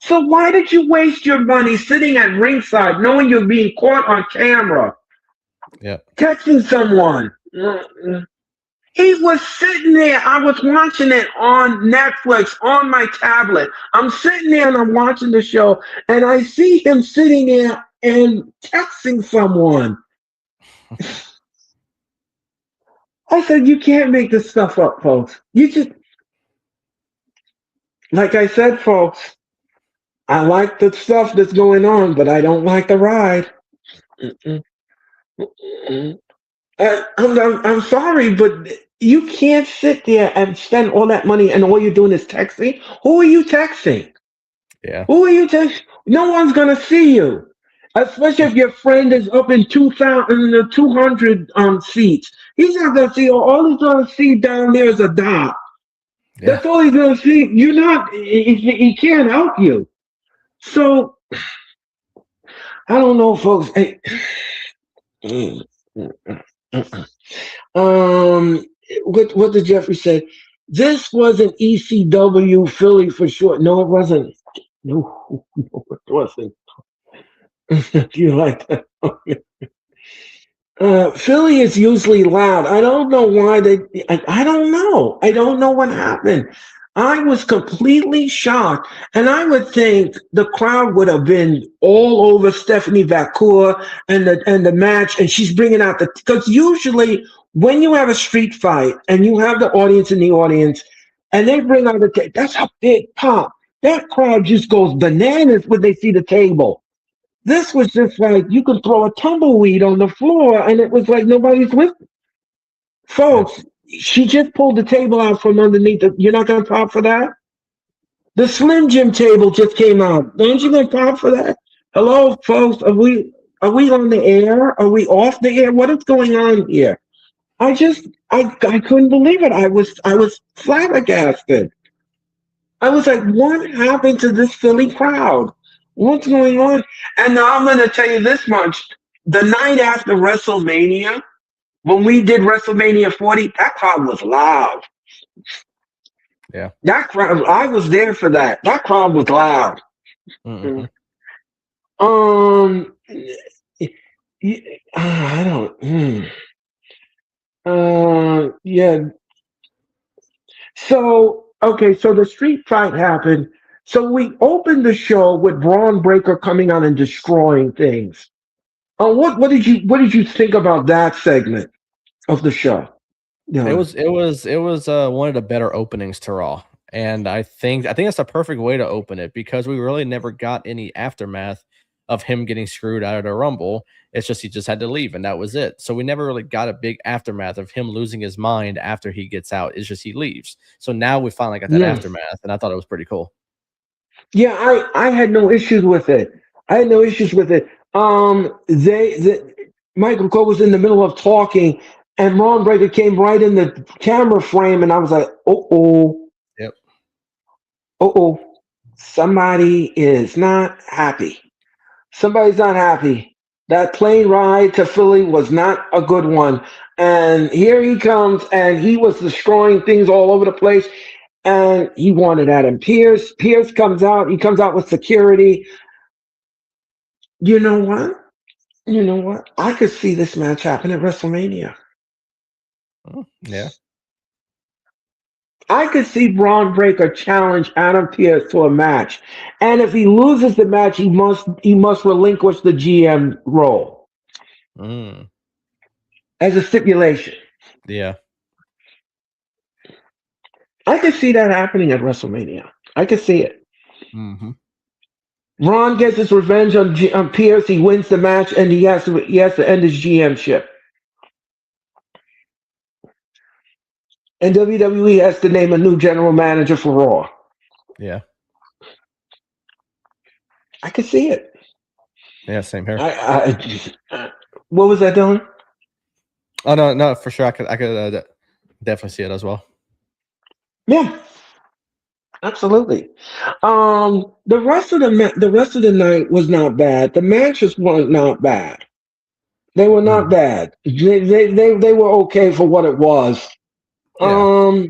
So why did you waste your money sitting at ringside knowing you're being caught on camera? Yeah. Texting someone. He was sitting there. I was watching it on Netflix on my tablet. I'm sitting there and I'm watching the show, and I see him sitting there and texting someone. I said, you can't make this stuff up, folks. You just, like I said, folks, I like the stuff that's going on, but I don't like the ride. I'm sorry, but you can't sit there and spend all that money and all you're doing is texting. Who are you texting? Yeah. Who are you texting? No one's going to see you. Especially if your friend is up in 200 seats. He's not going to see, all he's going to see down there is a dot. Yeah. That's all he's going to see. He can't help you. So I don't know, folks. Mm, mm, mm. What did Jeffrey say? This wasn't ECW Philly for sure. No, it wasn't. No, no, it wasn't. Do you like that? Philly is usually loud. I don't know why they. I don't know. I don't know what happened. I was completely shocked, and I would think the crowd would have been all over Stephanie Vacour and the match, and she's bringing out the because usually when you have a street fight and you have the audience in the audience, and they bring out that's a big pop. That crowd just goes bananas when they see the table. This was just like you could throw a tumbleweed on the floor, and it was like nobody's with it. Yeah. Folks, she just pulled the table out from underneath. You're not going to pop for that? The Slim Jim table just came out. Aren't you going to pop for that? Hello, folks. Are we on the air? Are we off the air? What is going on here? I couldn't believe it. I was flabbergasted. I was like, what happened to this Philly crowd? What's going on? And now I'm going to tell you this much. The night after WrestleMania, when we did WrestleMania 40, that crowd was loud. Yeah. That crowd, I was there for that. That crowd was loud. Mm-hmm. Um, I don't. Yeah. So okay, so the street fight happened. So we opened the show with Braun Breaker coming on and destroying things. What did you think about that segment of the show? It Yeah. was one of the better openings to Raw. And I think that's a perfect way to open it because we really never got any aftermath of him getting screwed out of the Rumble. It's just he just had to leave and that was it. So we never really got a big aftermath of him losing his mind after he gets out. It's just he leaves. So now we finally got that Yeah. aftermath, and I thought it was pretty cool. Yeah, I had no issues with it. I had no issues with it. Michael Cole was in the middle of talking, and Ron Breaker came right in the camera frame, and I was like, Yep. oh, somebody is not happy. Somebody's not happy. That plane ride to Philly was not a good one. And here he comes, and he was destroying things all over the place. And he wanted Adam Pierce. Pierce comes out. He comes out with security. You know what? You know what? I could see this match happen at WrestleMania. Yeah. I could see Braun Breaker challenge Adam Pierce to a match, and if he loses the match, he must relinquish the GM role Mm. as a stipulation. Yeah. I could see that happening at WrestleMania. I could see it. Mm-hmm. Ron gets his revenge on Pierce. He wins the match, and he has to end his GM ship. And WWE has to name a new general manager for Raw. Yeah. I could see it. Yeah. Same here. What was that, Dylan? Oh no, for sure. I could definitely see it as well. Yeah, absolutely. The rest of the night was not bad. The matches weren't not bad. They were not Mm. bad. They were okay for what it was. Yeah.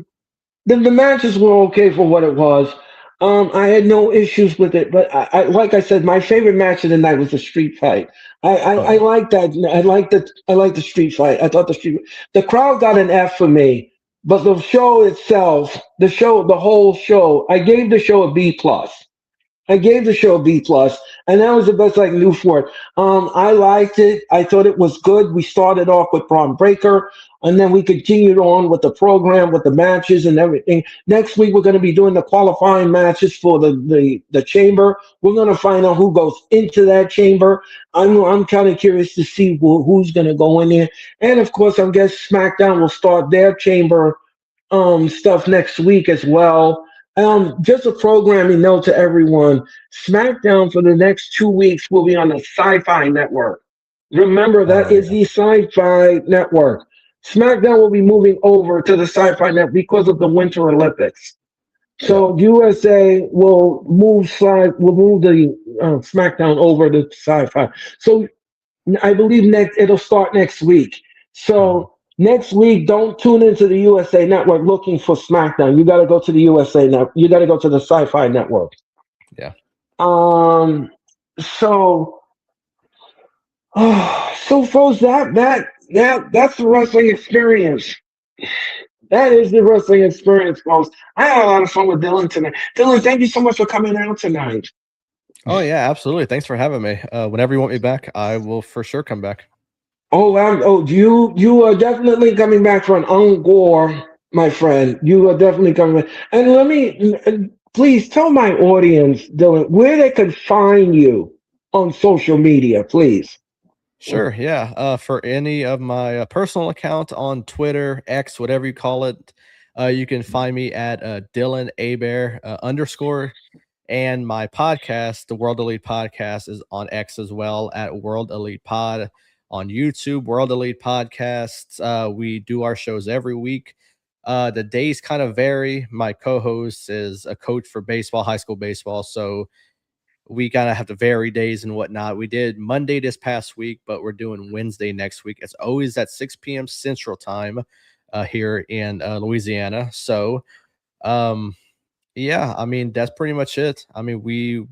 The matches were okay for what it was. I had no issues with it, but like I said, my favorite match of the night was the street fight. Oh I yeah. like that. I like the street fight. I thought the crowd got an F for me, but the show itself, the whole show, I gave the show a B plus. I gave the show a B plus, and that was the best I can do for it. I liked it. I thought it was good. We started off with Braun Breaker, and then we continued on with the program, with the matches and everything. Next week we're going to be doing the qualifying matches for the chamber. We're going to find out who goes into that chamber. I'm kind of curious to see who's going to go in there, and of course, I guess SmackDown will start their chamber stuff next week as well. Just a programming note to everyone. SmackDown for the next 2 weeks will be on the Sci-Fi Network. Remember, that Oh is yeah. the Sci-Fi Network. SmackDown will be moving over to the Sci-Fi Network because of the Winter Olympics. Yeah. So USA will move the SmackDown over to Sci-Fi. So I believe it'll start next week. Mhm. So next week, don't tune into the USA Network looking for SmackDown. You got to go to the USA Network. You got to go to the Sci-Fi Network. Yeah. Um. So, so folks, that's the wrestling experience. That is the wrestling experience, folks. I had a lot of fun with Dylan tonight. Dylan, thank you so much for coming out tonight. Oh yeah, absolutely. Thanks for having me. Whenever you want me back, I will for sure come back. You are definitely coming back for an encore, my friend. You are definitely coming back. And please tell my audience, Dylan, where they can find you on social media, please. Sure. Yeah. For any of my personal account on Twitter, X, whatever you call it, you can find me at Dylan Abear underscore. And my podcast, the World Elite Podcast, is on X as well at World Elite Pod. On YouTube, World Elite Podcasts. We do our shows every week. The days kind of vary. My co-host is a coach for baseball, high school baseball, so we gotta have to vary days and whatnot. We did Monday this past week, but we're doing Wednesday next week. It's always at 6 p.m. Central Time here in Louisiana. So, um, yeah, I mean that's pretty much it. I mean we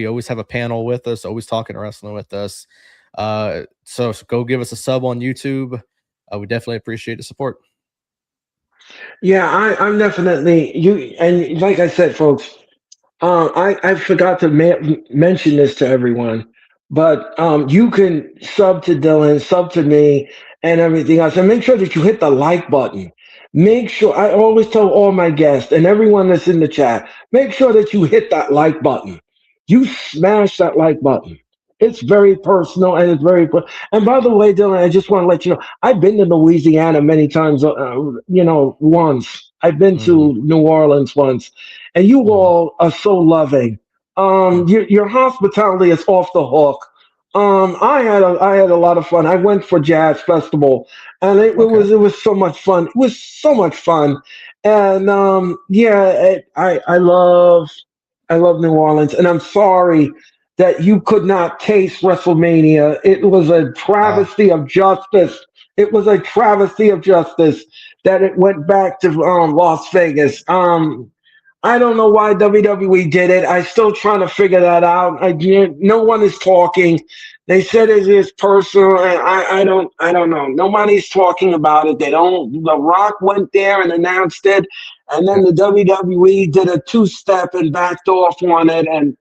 always have a panel with us, always talking wrestling with us. So go give us a sub on YouTube. We definitely appreciate the support. Yeah, I'm definitely you. And like I said, folks, I forgot to mention this to everyone, but you can sub to Dylan, sub to me, and everything else. And make sure that you hit the like button. Make sure, I always tell all my guests and everyone that's in the chat, make sure that you hit that like button. You smash that like button. It's very personal and it's and by the way, Dylan, I just want to let you know, I've been to Louisiana many times, once. I've been Hmm. to New Orleans once, and you Hmm. all are so loving. Your hospitality is off the hook. I had a lot of fun. I went for jazz festival, and Okay. it was so much fun. It was so much fun, and I love New Orleans, and I'm sorry that you could not taste WrestleMania. It was a Uh, travesty of justice. It was a travesty of justice that it went back to Las Vegas. I don't know why WWE did it. I still trying to figure that out. No one is talking. They said it is personal, and I don't know. Nobody's talking about it. They don't. The Rock went there and announced it, and then yep. the WWE did a two-step and backed off on it, and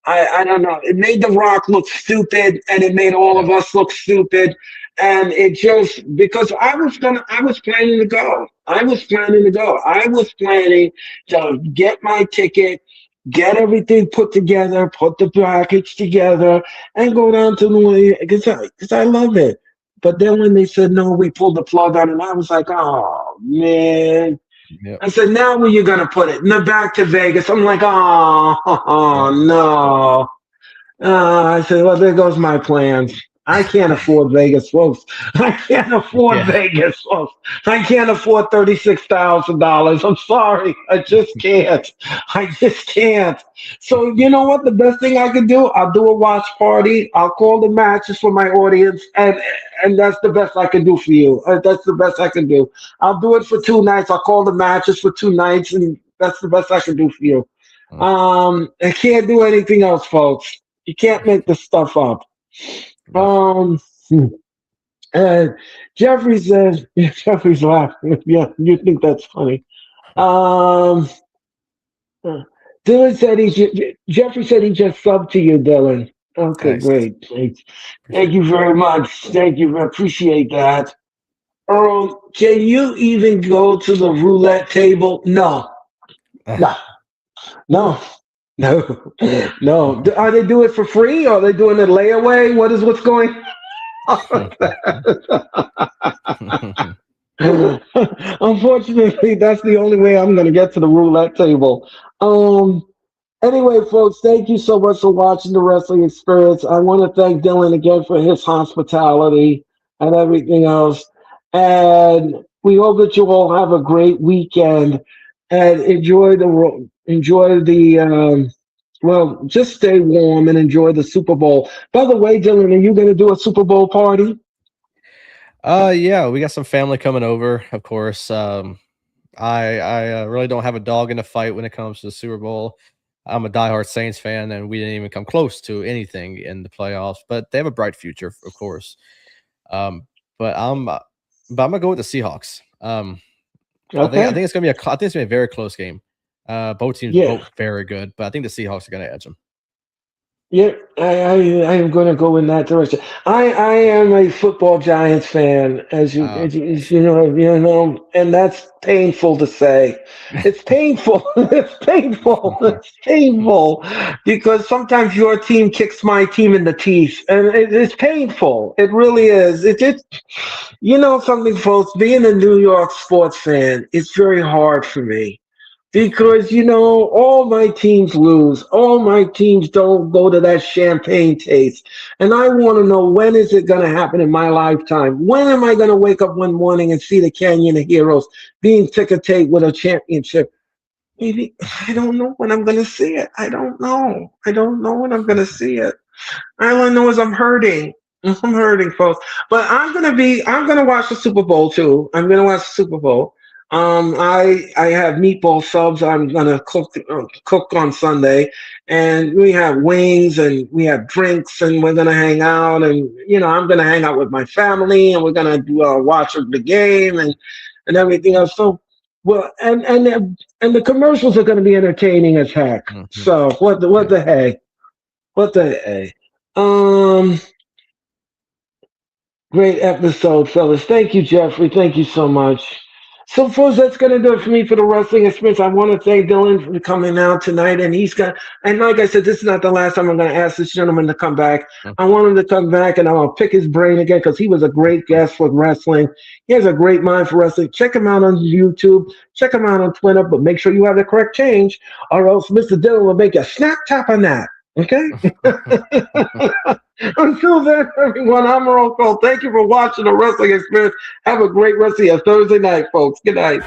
I don't know. It made The Rock look stupid, and it made all Yeah. of us look stupid. And it just because I was planning to go. I was planning to go. I was planning to get my ticket, get everything put together, put the package together, and go down to New Orleans because I love it. But then when they said no, we pulled the plug on it. I was like, oh man. Yep. I said, now where you gonna put it? No, back to Vegas. I'm like, oh Yep. no. I said, well, there goes my plans. I can't afford Vegas, folks. I can't afford Yeah. Vegas, folks. I can't afford $36,000. I'm sorry. I just can't. I just can't. So you know what? The best thing I can do, I'll do a watch party. I'll call the matches for my audience, and that's the best I can do for you. That's the best I can do. I'll do it for 2 nights. I'll call the matches for 2 nights, and that's the best I can do for you. Mm, I can't do anything else, folks. You can't make this stuff up. yep. Um, and Jeffrey says, Jeffrey's laughing. Yeah, you think that's funny. Um, uh, Dylan said Jeffrey said he just subbed to you, Dylan. Okay, Nice. great. Thanks. Thank Appreciate you very much. Thank you. I appreciate that. Earl, can you even go to the roulette table? No, it. no, no. No, no. Are they doing it for free? Or are they doing it layaway? What's going on? Unfortunately, that's the only way I'm going to get to the roulette table. Um. Anyway, folks, thank you so much for watching the Wrestling Experience. I want to thank Dylan again for his hospitality and everything else. And we hope that you all have a great weekend. and enjoy the well, just stay warm and enjoy the Super Bowl. By the way, Dylan, are you going to do a Super Bowl party? Yeah, we got some family coming over, of course. I really don't have a dog in the fight when it comes to the Super Bowl. I'm a diehard Saints fan, and we didn't even come close to anything in the playoffs. But they have a bright future, of course. Um, but I'm gonna go with the Seahawks. I think Okay. it's gonna be I think it's gonna be a very close game. Both teams Yeah. both very good, but I think the Seahawks are gonna edge them. Yeah, I am going to go in that direction. I am a football Giants fan, as and that's painful to say. It's painful. It's painful. It's painful because sometimes your team kicks my team in the teeth, and it's painful. It really is. Something, folks. Being a New York sports fan, it's very hard for me because all my teams lose, all my teams don't go to that champagne taste, and I want to know, when is it going to happen in my lifetime? When am I going to wake up one morning and see the Canyon of Heroes being ticker tape with a championship? Maybe. I don't know when I'm going to see it. I don't know when I'm going to see it. All I know is I'm hurting. I'm hurting, folks. But I'm gonna watch the Super Bowl too. I'm gonna watch the Super Bowl. I have meatball subs. I'm gonna cook on Sunday, and we have wings and we have drinks, and we're gonna hang out, and I'm gonna hang out with my family, and we're gonna do watch the game and everything else. So, well, and the commercials are gonna be entertaining as heck. Mhm. So what Yeah. the heck? What the heck? Um, Great episode, fellas. Thank you, Jeffrey. Thank you so much. So, folks, that's going to do it for me for the wrestling experience. I want to thank Dylan for coming out tonight. And like I said, this is not the last time I'm going to ask this gentleman to come back. I want him to come back and I'll pick his brain again because he was a great guest with wrestling. He has a great mind for wrestling. Check him out on YouTube. Check him out on Twitter, but make sure you have the correct change or else Mr. Dylan will make you snap tap on that. Okay? Until then, everyone, I'm Earl Cole. Thank you for watching the Wrestling Experience. Have a great rest of your Thursday night, folks. Good night.